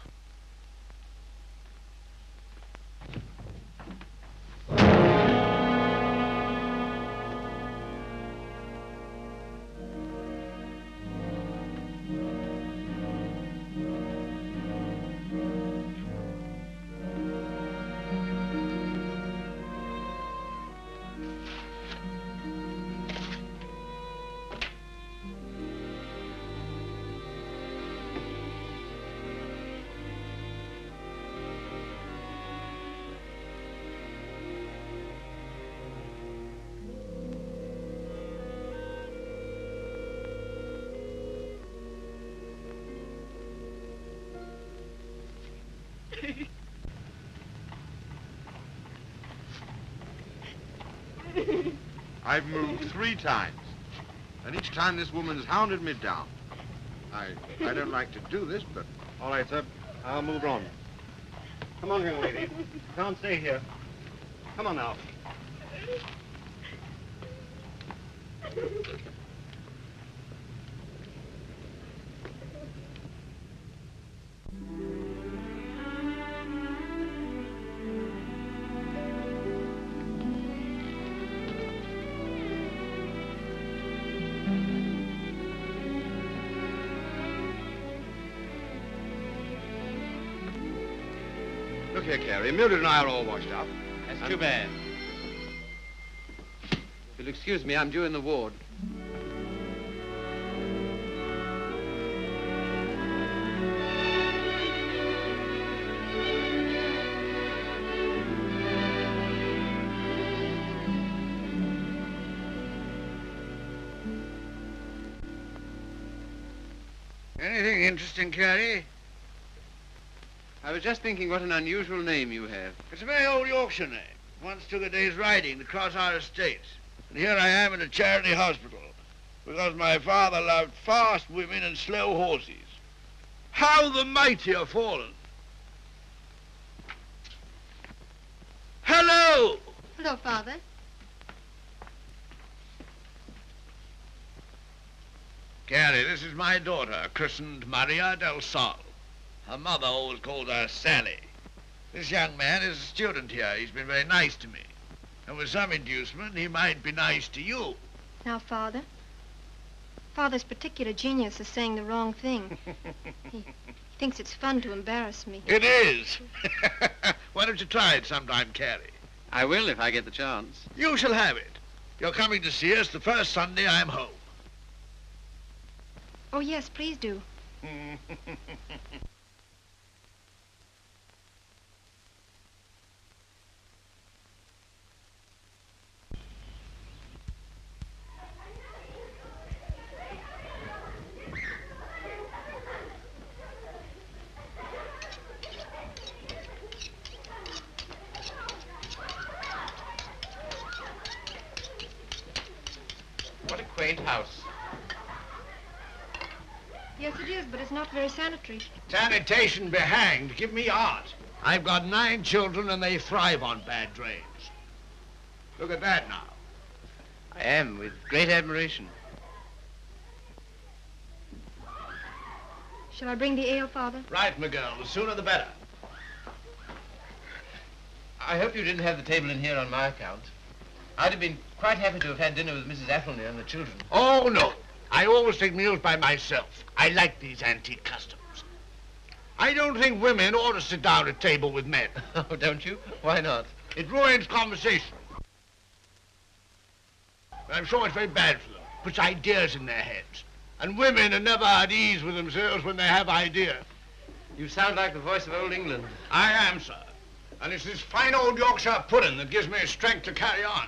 [SPEAKER 7] I've moved 3 times, and each time this woman's hounded me down. I don't like to do this, but...
[SPEAKER 12] All right, sir. I'll move on. Come on, young lady. You can't stay here. Come on now.
[SPEAKER 7] Look here, Carrie. Mildred and I are all washed up.
[SPEAKER 1] That's too bad. If you'll excuse me, I'm due in the ward.
[SPEAKER 4] Anything interesting, Carrie?
[SPEAKER 1] I was just thinking what an unusual name you have.
[SPEAKER 16] It's a very old Yorkshire name. Once took a day's riding to cross our estates. And here I am in a charity hospital because my father loved fast women and slow horses. How the mighty are fallen. Hello!
[SPEAKER 6] Hello, Father.
[SPEAKER 16] Carrie, this is my daughter, christened Maria del Sol. Her mother always called her Sally. This young man is a student here. He's been very nice to me. And with some inducement, he might be nice to you.
[SPEAKER 6] Now, Father. Father's particular genius is saying the wrong thing. He thinks it's fun to embarrass me.
[SPEAKER 16] It is. Why don't you try it sometime, Carrie?
[SPEAKER 1] I will if I get the chance.
[SPEAKER 16] You shall have it. You're coming to see us the first Sunday I'm home.
[SPEAKER 6] Oh, yes, please do.
[SPEAKER 1] What a quaint house.
[SPEAKER 6] Yes, it is, but it's not very sanitary.
[SPEAKER 16] Sanitation be hanged. Give me art. I've got 9 children and they thrive on bad drains. Look at that now.
[SPEAKER 1] I am, with great admiration.
[SPEAKER 6] Shall I bring the ale, Father?
[SPEAKER 16] Right, my girl. The sooner the better.
[SPEAKER 1] I hope you didn't have the table in here on my account. I'd have been quite happy to have had dinner with Mrs. Athelney and the children.
[SPEAKER 16] Oh, no. I always take meals by myself. I like these antique customs. I don't think women ought to sit down at table with men.
[SPEAKER 1] Oh, don't you? Why not?
[SPEAKER 16] It ruins conversation. I'm sure it's very bad for them. Puts ideas in their heads. And women are never at ease with themselves when they have ideas.
[SPEAKER 1] You sound like the voice of old England.
[SPEAKER 16] I am, sir. And it's this fine old Yorkshire pudding that gives me strength to carry on.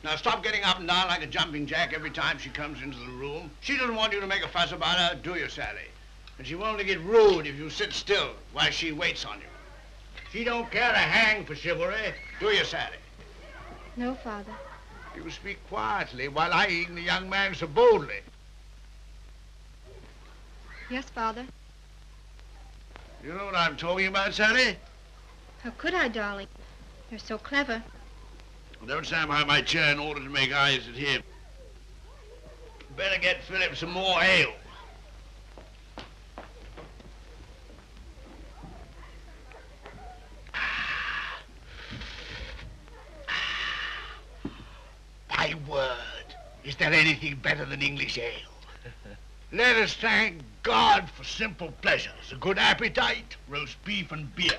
[SPEAKER 16] Now stop getting up and down like a jumping jack every time she comes into the room. She doesn't want you to make a fuss about her, do you, Sally? And she won't get rude if you sit still while she waits on you. She don't care a hang for chivalry, do you, Sally?
[SPEAKER 6] No, Father.
[SPEAKER 16] You speak quietly while eyeing the young man so boldly.
[SPEAKER 6] Yes, Father.
[SPEAKER 16] You know what I'm talking about, Sally?
[SPEAKER 6] How could I, darling? You're so clever.
[SPEAKER 16] Don't stand behind my chair in order to make eyes at him. Better get Philip some more ale. My word, is there anything better than English ale? Let us thank God for simple pleasures, a good appetite, roast beef and beer.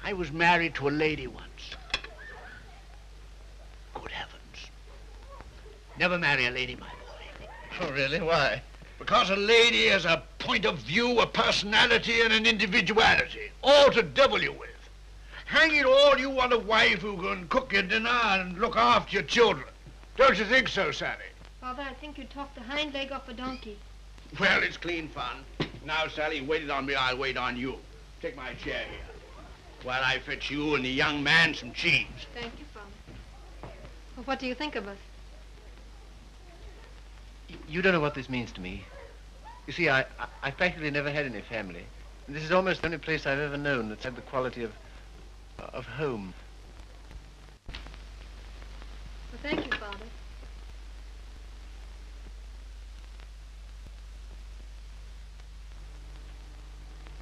[SPEAKER 16] I was married to a lady once. Good heavens. Never marry a lady, my boy. Oh, really? Why? Because a lady has a point of view, a personality, and an individuality, all to devil you with. Hang it all, you want a wife who can cook your dinner and look after your children. Don't you think so, Sally?
[SPEAKER 6] Father, I think you talked the hind leg off a donkey.
[SPEAKER 16] Well, it's clean fun. Now, Sally, you waited on me, I'll wait on you. Take my chair here, while I fetch you and the young man some cheese.
[SPEAKER 6] Thank you, Father. Well, what do you think of us?
[SPEAKER 1] You don't know what this means to me. You see, I've practically never had any family. And this is almost the only place I've ever known that's had the quality of home.
[SPEAKER 6] Well, thank you, Father.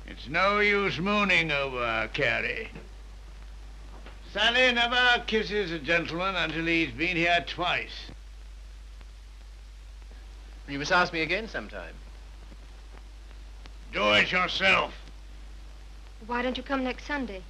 [SPEAKER 16] It's no use mooning over Carrie. Sally never kisses a gentleman until he's been here twice.
[SPEAKER 1] You must ask me again sometime.
[SPEAKER 16] Do it yourself.
[SPEAKER 6] Why don't you come next Sunday?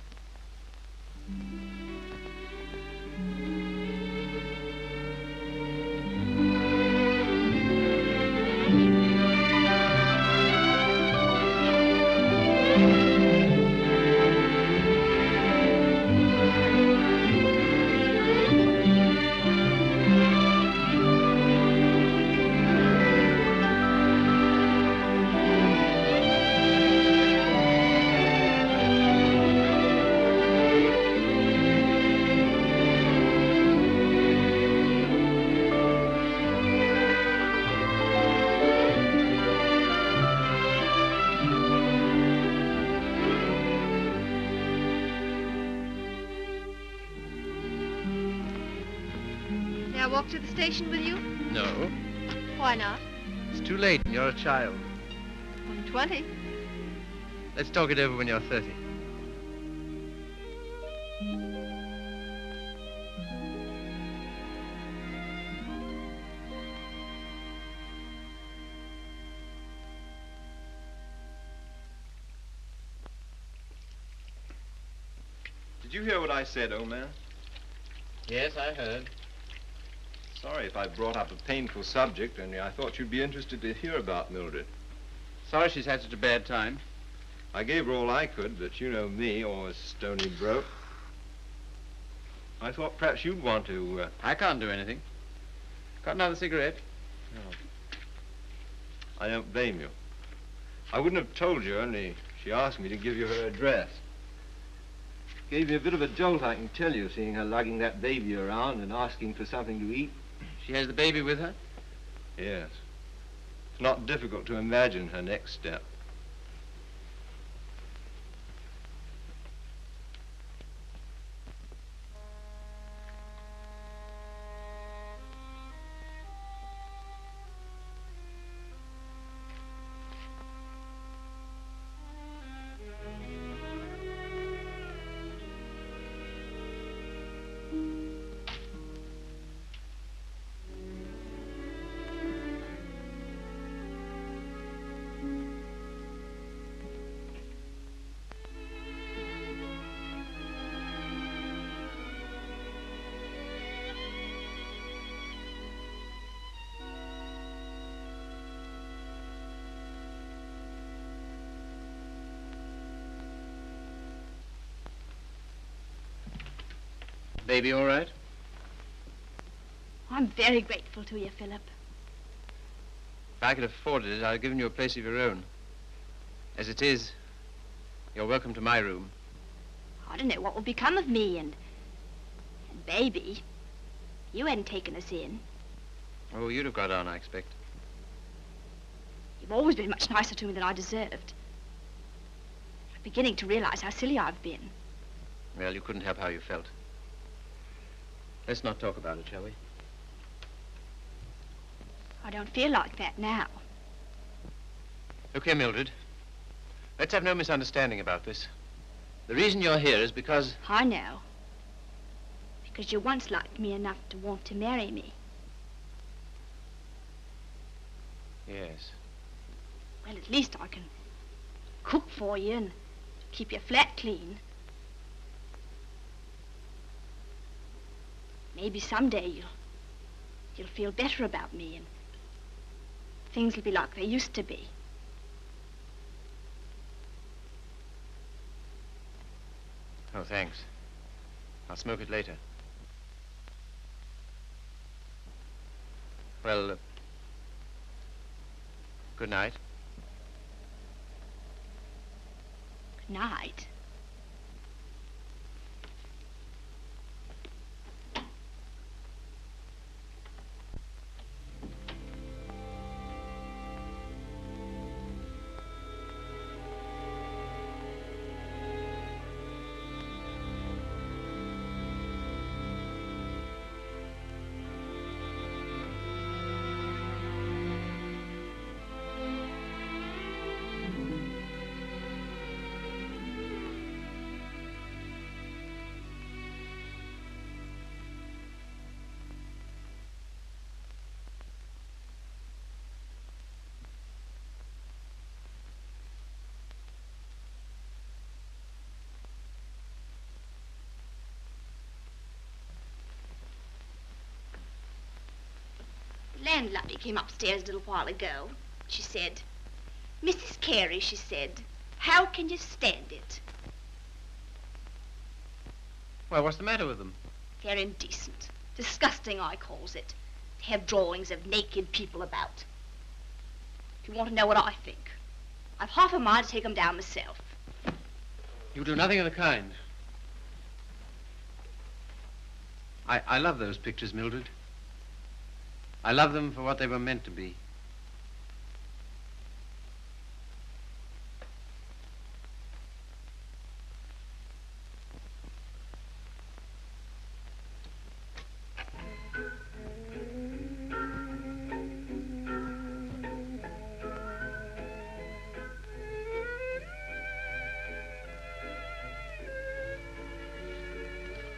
[SPEAKER 6] May I walk to the station with you?
[SPEAKER 1] No.
[SPEAKER 6] Why not?
[SPEAKER 1] It's too late. You're a child.
[SPEAKER 6] I'm 20.
[SPEAKER 1] Let's talk it over when you're 30.
[SPEAKER 8] Did you hear what I said, old man?
[SPEAKER 1] Yes, I heard.
[SPEAKER 8] Sorry if I brought up a painful subject, only I thought you'd be interested to hear about Mildred.
[SPEAKER 1] Sorry she's had such a bad time.
[SPEAKER 8] I gave her all I could, but you know me, always stony broke. I thought perhaps you'd want to...
[SPEAKER 1] I can't do anything. Got another cigarette?
[SPEAKER 8] No. I don't blame you. I wouldn't have told you, only she asked me to give you her address. Gave me a bit of a jolt, I can tell you, seeing her lugging that baby around and asking for something to eat.
[SPEAKER 1] She has the baby with her?
[SPEAKER 8] Yes. It's not difficult to imagine her next step.
[SPEAKER 1] Baby all right?
[SPEAKER 10] I'm very grateful to you, Philip.
[SPEAKER 1] If I could have afforded it, I'd have given you a place of your own. As it is, you're welcome to my room.
[SPEAKER 10] I don't know what will become of me and Baby. You hadn't taken us in.
[SPEAKER 1] Oh, you'd have got on, I expect.
[SPEAKER 10] You've always been much nicer to me than I deserved. I'm beginning to realize how silly I've been.
[SPEAKER 1] Well, you couldn't help how you felt. Let's not talk about it, shall we?
[SPEAKER 10] I don't feel like that now.
[SPEAKER 1] Look here, Mildred. Let's have no misunderstanding about this. The reason you're here is because...
[SPEAKER 10] I know. Because you once liked me enough to want to marry me.
[SPEAKER 1] Yes.
[SPEAKER 10] Well, at least I can cook for you and keep your flat clean. Maybe someday you'll feel better about me and things will be like they used to be.
[SPEAKER 1] Oh, thanks. I'll smoke it later. Well, good night.
[SPEAKER 10] Good night. The landlady came upstairs a little while ago. She said, "Mrs. Carey," she said, "how can you stand it?"
[SPEAKER 1] Well, what's the matter with them?
[SPEAKER 10] They're indecent. Disgusting, I calls it. To have drawings of naked people about. If you want to know what I think, I've half a mind to take them down myself.
[SPEAKER 1] You do nothing of the kind. I love those pictures, Mildred. I love them for what they were meant to be.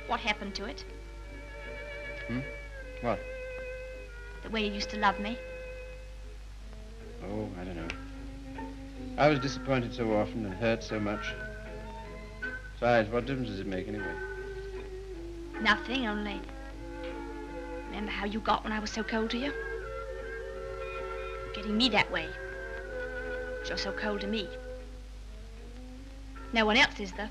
[SPEAKER 10] What happened to it?
[SPEAKER 1] What?
[SPEAKER 10] The way you used to love me?
[SPEAKER 1] Oh, I don't know. I was disappointed so often and hurt so much. Besides, what difference does it make anyway?
[SPEAKER 10] Nothing, only... Remember how you got when I was so cold to you? You're getting me that way. 'Cause you're so cold to me. No one else is, though.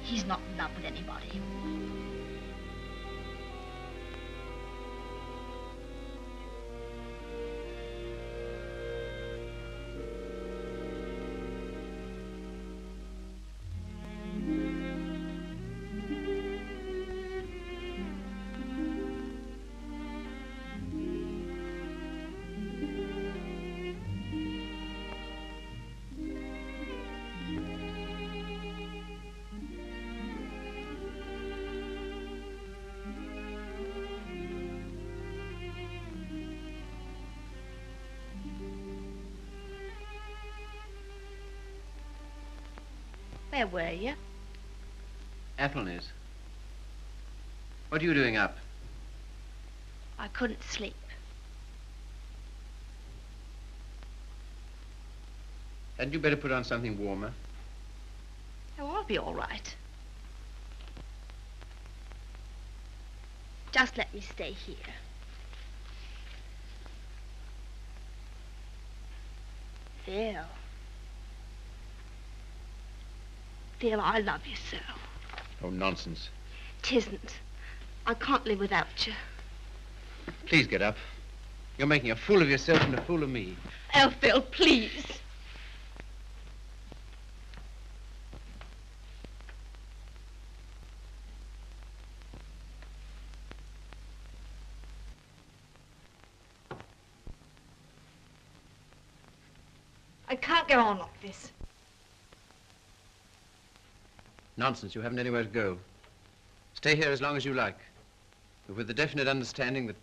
[SPEAKER 10] He's not in love with anybody. Where were you?
[SPEAKER 1] Athelney's. What are you doing up?
[SPEAKER 10] I couldn't sleep.
[SPEAKER 1] Hadn't you better put on something warmer?
[SPEAKER 10] Oh, I'll be all right. Just let me stay here. Phil. Phil, I love you so.
[SPEAKER 1] Oh, nonsense.
[SPEAKER 10] 'Tisn't. I can't live without you.
[SPEAKER 1] Please get up. You're making a fool of yourself and a fool of me.
[SPEAKER 10] Oh, Phil, please.
[SPEAKER 6] I can't go on like this.
[SPEAKER 1] Nonsense. You haven't anywhere to go. Stay here as long as you like, but with the definite understanding that...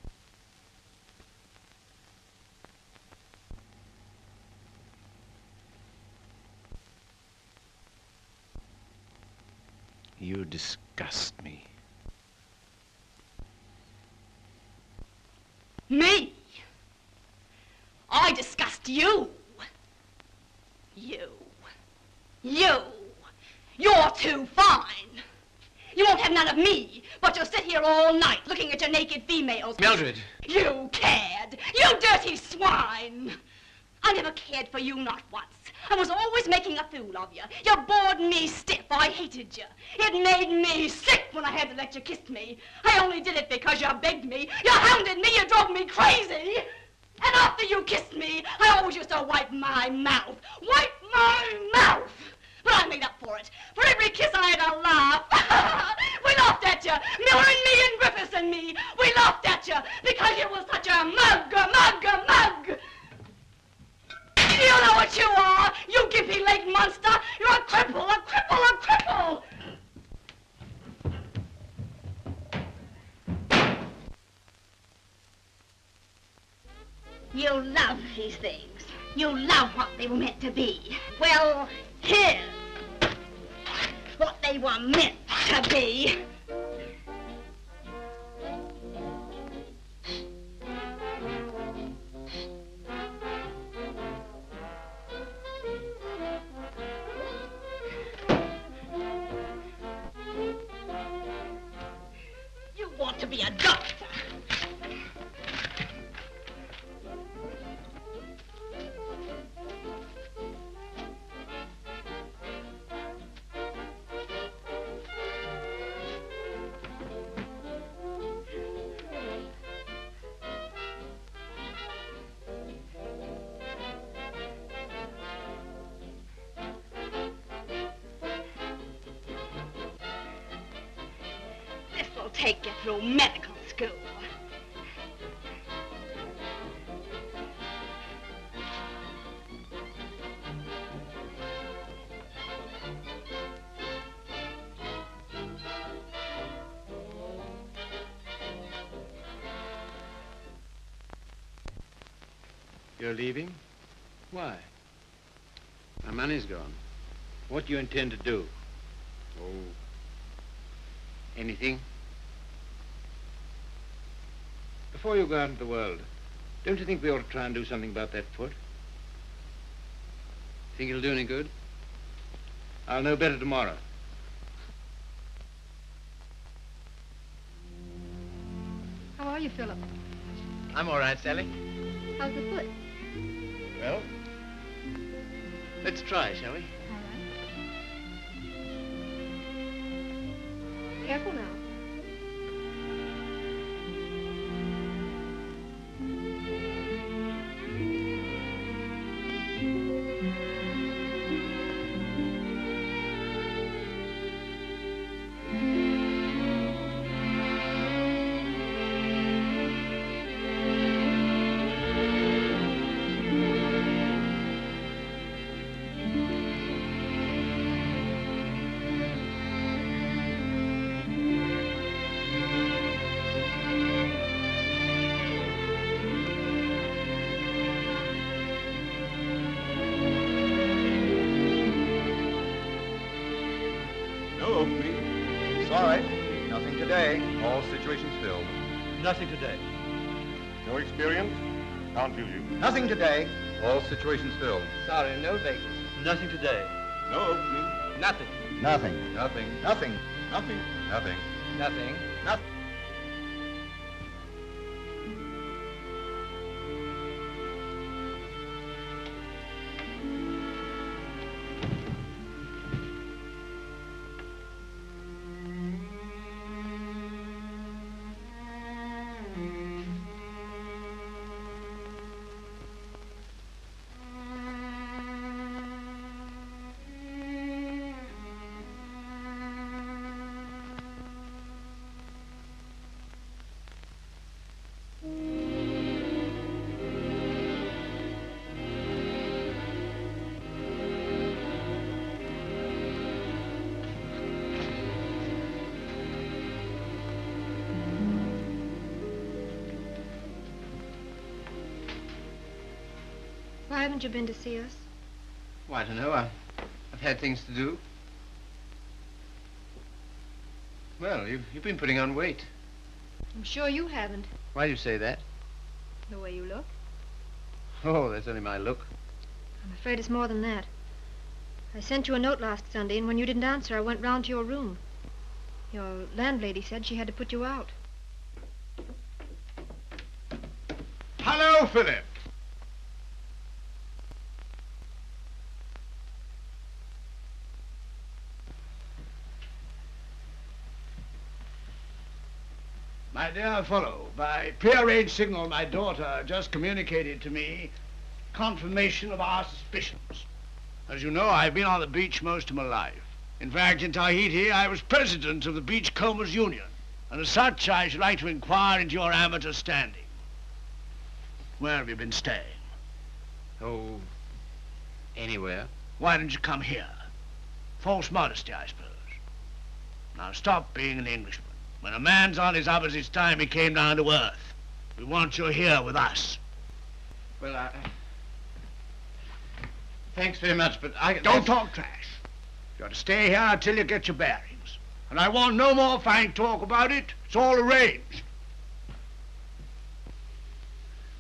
[SPEAKER 1] You disgust me.
[SPEAKER 10] Me? I disgust you. You. You're too fine. You won't have none of me, but you'll sit here all night looking at your naked females.
[SPEAKER 1] Mildred!
[SPEAKER 10] You cad! You dirty swine! I never cared for you, not once. I was always making a fool of you. You bored me stiff. I hated you. It made me sick when I had to let you kiss me. I only did it because you begged me. You hounded me. You drove me crazy. And after you kissed me, I always used to wipe my mouth. Wipe my mouth! But I made up for it. For every kiss I had to laugh. We laughed at you. Miller and me and Griffiths and me. We laughed at you because you were such a mug. You know what you are, you gippy-legged monster. You're a cripple. You love these things. You love what they were meant to be. Well, here's what they were meant to be. You want to be a doctor. This'll take you through medical school.
[SPEAKER 1] You're leaving? Why? My money's gone. What do you intend to do? Oh, anything. Before you go out into the world, don't you think we ought to try and do something about that foot? Think it'll do any good? I'll know better tomorrow.
[SPEAKER 6] How are you, Philip?
[SPEAKER 1] I'm all right, Sally.
[SPEAKER 6] How's the foot?
[SPEAKER 1] Well, let's try, shall we?
[SPEAKER 6] All right. Careful now.
[SPEAKER 12] today. All situations filled.
[SPEAKER 8] Nothing today.
[SPEAKER 12] No experience? Can't use you.
[SPEAKER 11] Nothing today.
[SPEAKER 12] All situations filled.
[SPEAKER 11] Sorry, no vacancy.
[SPEAKER 8] Nothing today.
[SPEAKER 12] No opening.
[SPEAKER 8] Nothing.
[SPEAKER 11] Nothing.
[SPEAKER 12] Nothing.
[SPEAKER 11] Nothing.
[SPEAKER 12] Nothing. Nothing.
[SPEAKER 11] Nothing. Nothing.
[SPEAKER 6] Why haven't you been to see us?
[SPEAKER 1] Well, I don't know. I've had things to do. Well, you've been putting on weight.
[SPEAKER 6] I'm sure you haven't,
[SPEAKER 1] Why do you say that?
[SPEAKER 6] the way you look.
[SPEAKER 1] Oh, that's only my look.
[SPEAKER 6] I'm afraid it's more than that. I sent you a note last Sunday, and when you didn't answer, I went round to your room. Your landlady said she had to put you out.
[SPEAKER 16] Hello, Philip. My dear fellow, by prearranged signal, my daughter just communicated to me confirmation of our suspicions. As you know, I've been on the beach most of my life. In fact, in Tahiti, I was president of the Beachcombers Union, and as such, I should like to inquire into your amateur standing. Where have you been staying?
[SPEAKER 1] Oh, anywhere.
[SPEAKER 16] Why didn't you come here? False modesty, I suppose. Now stop being an Englishman. When a man's on his uppers, it's time he came down to earth. We want you here with us.
[SPEAKER 1] Well, thanks very much, but I...
[SPEAKER 16] Don't talk trash. You're to stay here until you get your bearings. And I want no more fine talk about it. It's all arranged.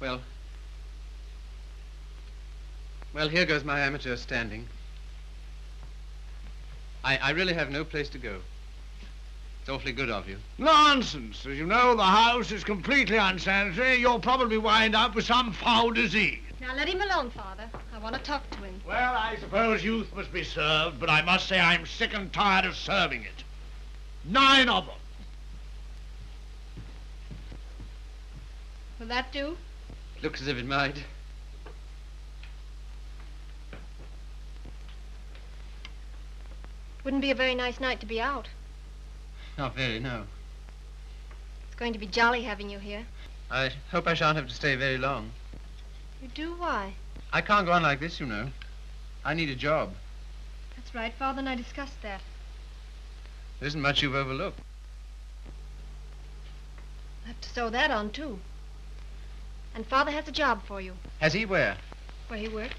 [SPEAKER 1] Well, here goes my amateur standing. I really have no place to go. It's awfully good of you.
[SPEAKER 16] Nonsense. As you know, the house is completely unsanitary. You'll probably wind up with some foul disease.
[SPEAKER 6] Now let him alone, Father. I want to talk to him.
[SPEAKER 16] Well, I suppose youth must be served, but I must say I'm sick and tired of serving it. 9 of them.
[SPEAKER 6] Will that do?
[SPEAKER 1] Looks as if it might.
[SPEAKER 6] Wouldn't be a very nice night to be out.
[SPEAKER 1] Not very, no.
[SPEAKER 6] It's going to be jolly having you here.
[SPEAKER 1] I hope I shan't have to stay very long.
[SPEAKER 6] You do? Why?
[SPEAKER 1] I can't go on like this, you know. I need a job.
[SPEAKER 6] That's right. Father and I discussed that.
[SPEAKER 1] There isn't much you've overlooked.
[SPEAKER 6] I have to sew that on, too. And Father has a job for you.
[SPEAKER 1] Has he? Where?
[SPEAKER 6] Where he works.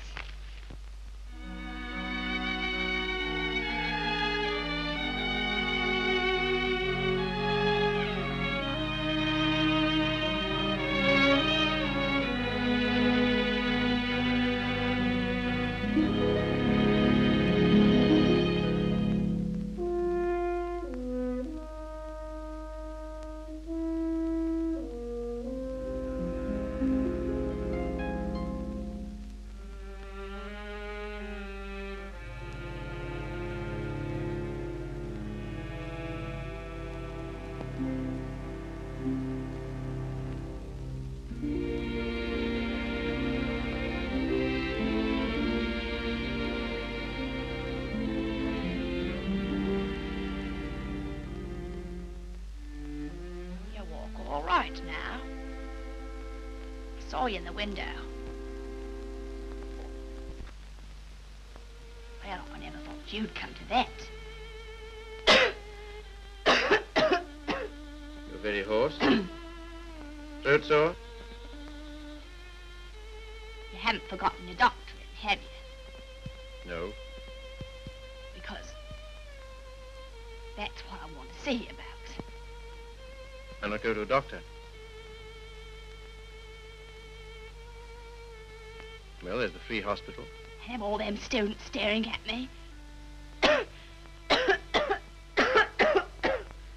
[SPEAKER 10] Right now. I saw you in the window. Well, I never thought you'd come to that.
[SPEAKER 1] You're very hoarse. Throat sore?
[SPEAKER 10] You haven't forgotten your doctorate, have you?
[SPEAKER 1] No.
[SPEAKER 10] Because that's what I want to see you about.
[SPEAKER 1] Why not go to a doctor? Well, there's the free hospital.
[SPEAKER 10] Have all them students staring at me.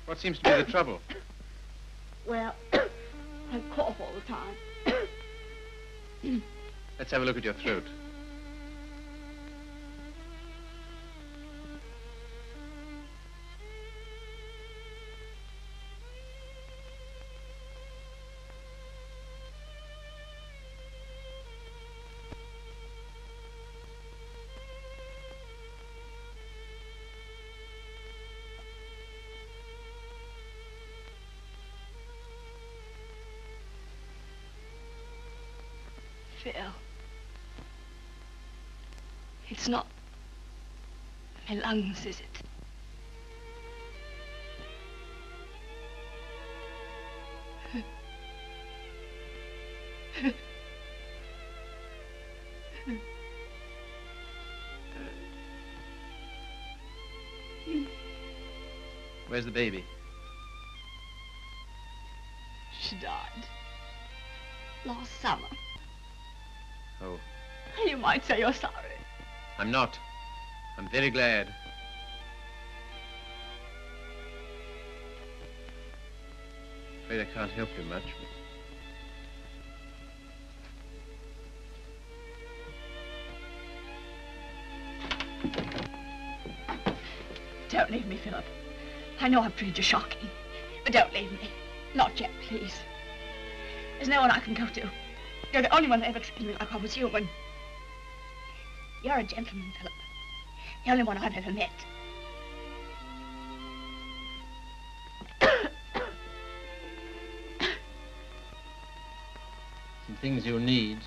[SPEAKER 1] What seems to be the trouble?
[SPEAKER 10] Well, I cough all the time.
[SPEAKER 1] Let's have a look at your throat.
[SPEAKER 10] Phil. It's not my lungs, is it?
[SPEAKER 1] Where's the baby?
[SPEAKER 10] She died last summer.
[SPEAKER 1] Oh,
[SPEAKER 10] You might say you're sorry.
[SPEAKER 1] I'm not. I'm very glad. Afraid I can't help you much.
[SPEAKER 10] Don't leave me, Philip. I know I've treated you shocking, but don't leave me. Not yet, please. There's no one I can go to. You're the only one that ever treated me like I was human. You're a gentleman, Philip. The only one I've ever met.
[SPEAKER 1] Some things you'll need.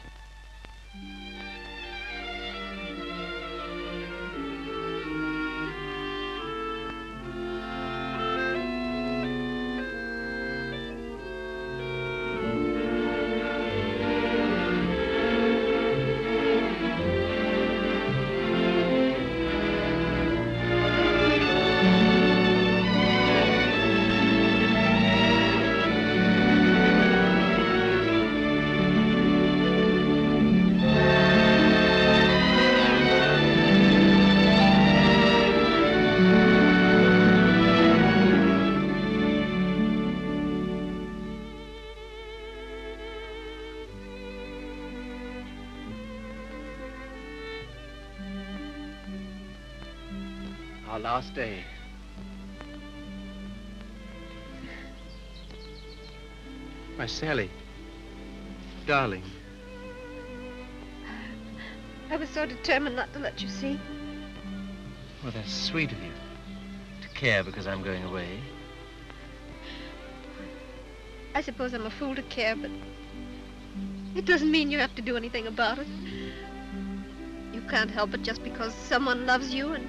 [SPEAKER 1] Our last day. Why, Sally. Darling.
[SPEAKER 6] I was so determined not to let you see.
[SPEAKER 1] Well, that's sweet of you. To care because I'm going away.
[SPEAKER 6] I suppose I'm a fool to care, but it doesn't mean you have to do anything about it. You can't help it just because someone loves you and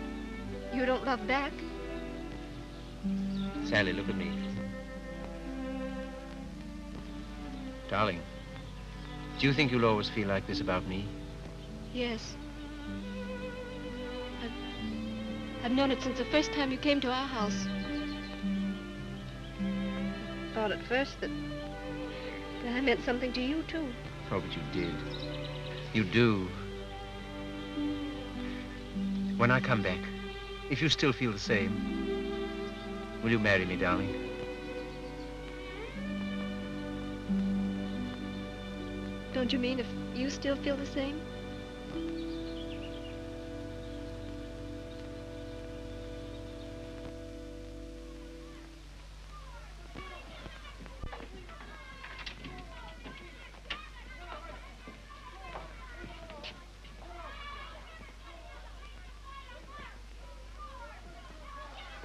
[SPEAKER 6] you don't love back.
[SPEAKER 1] Sally, look at me. Darling, do you think you'll always feel like this about me?
[SPEAKER 6] Yes. I've known it since the first time you came to our house. I thought at first that I meant something to you, too.
[SPEAKER 1] Oh, but you did. You do. When I come back, if you still feel the same, will you marry me, darling?
[SPEAKER 6] Don't you mean if you still feel the same?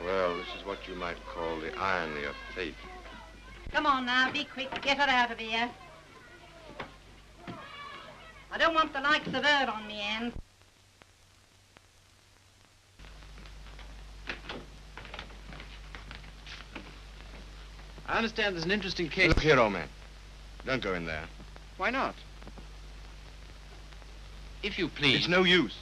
[SPEAKER 7] Well, this is what you might call the irony of fate.
[SPEAKER 17] Come on now, be quick. Get her out of here. I don't want the likes of her on me end.
[SPEAKER 1] I understand there's an interesting case.
[SPEAKER 7] Look here, old man. Don't go in there.
[SPEAKER 1] Why not? If you please.
[SPEAKER 7] It's no use.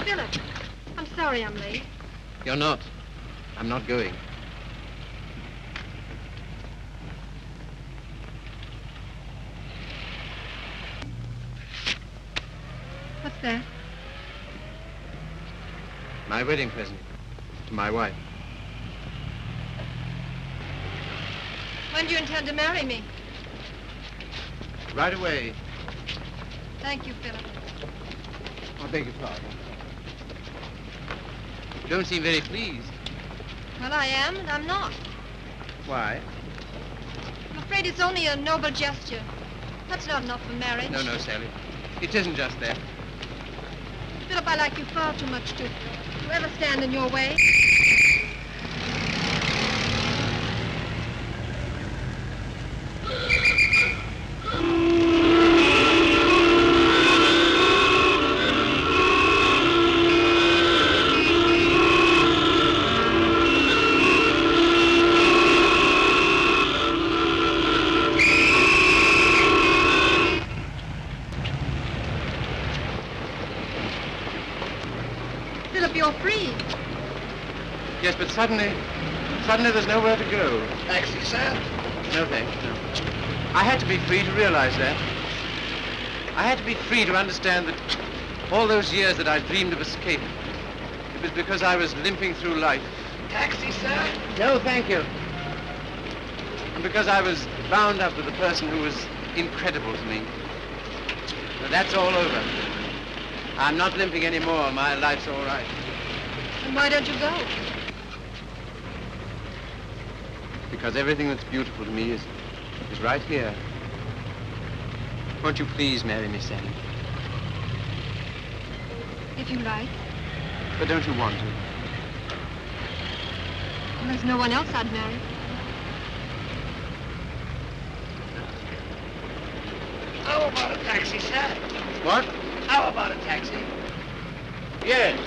[SPEAKER 6] Philip, I'm sorry I'm late.
[SPEAKER 1] You're not. I'm not going.
[SPEAKER 6] What's that?
[SPEAKER 1] My wedding present to my wife.
[SPEAKER 6] When do you intend to marry me?
[SPEAKER 1] Right away.
[SPEAKER 6] Thank you, Philip.
[SPEAKER 1] I beg your pardon. You don't seem very pleased.
[SPEAKER 6] Well, I am, and I'm not.
[SPEAKER 1] Why?
[SPEAKER 6] I'm afraid it's only a noble gesture. That's not enough for marriage.
[SPEAKER 1] No, Sally. It isn't just that.
[SPEAKER 6] Philip, I like you far too much to ever stand in your way. Philip, you're free.
[SPEAKER 1] Yes, but suddenly there's nowhere to go.
[SPEAKER 16] Taxi, sir?
[SPEAKER 1] No, thanks, no. I had to be free to realize that. I had to be free to understand that all those years that I dreamed of escape, it was because I was limping through life.
[SPEAKER 16] Taxi, sir?
[SPEAKER 1] No, thank you. And because I was bound up with a person who was incredible to me. But that's all over. I'm not limping anymore. My life's all right.
[SPEAKER 6] And why don't you go?
[SPEAKER 1] Because everything that's beautiful to me is right here. Won't you please marry me, Sally?
[SPEAKER 6] If you like.
[SPEAKER 1] But don't you want to?
[SPEAKER 6] Well, there's no one else I'd marry.
[SPEAKER 16] How about a taxi, sir?
[SPEAKER 1] What?
[SPEAKER 16] How about a taxi?
[SPEAKER 1] Yes.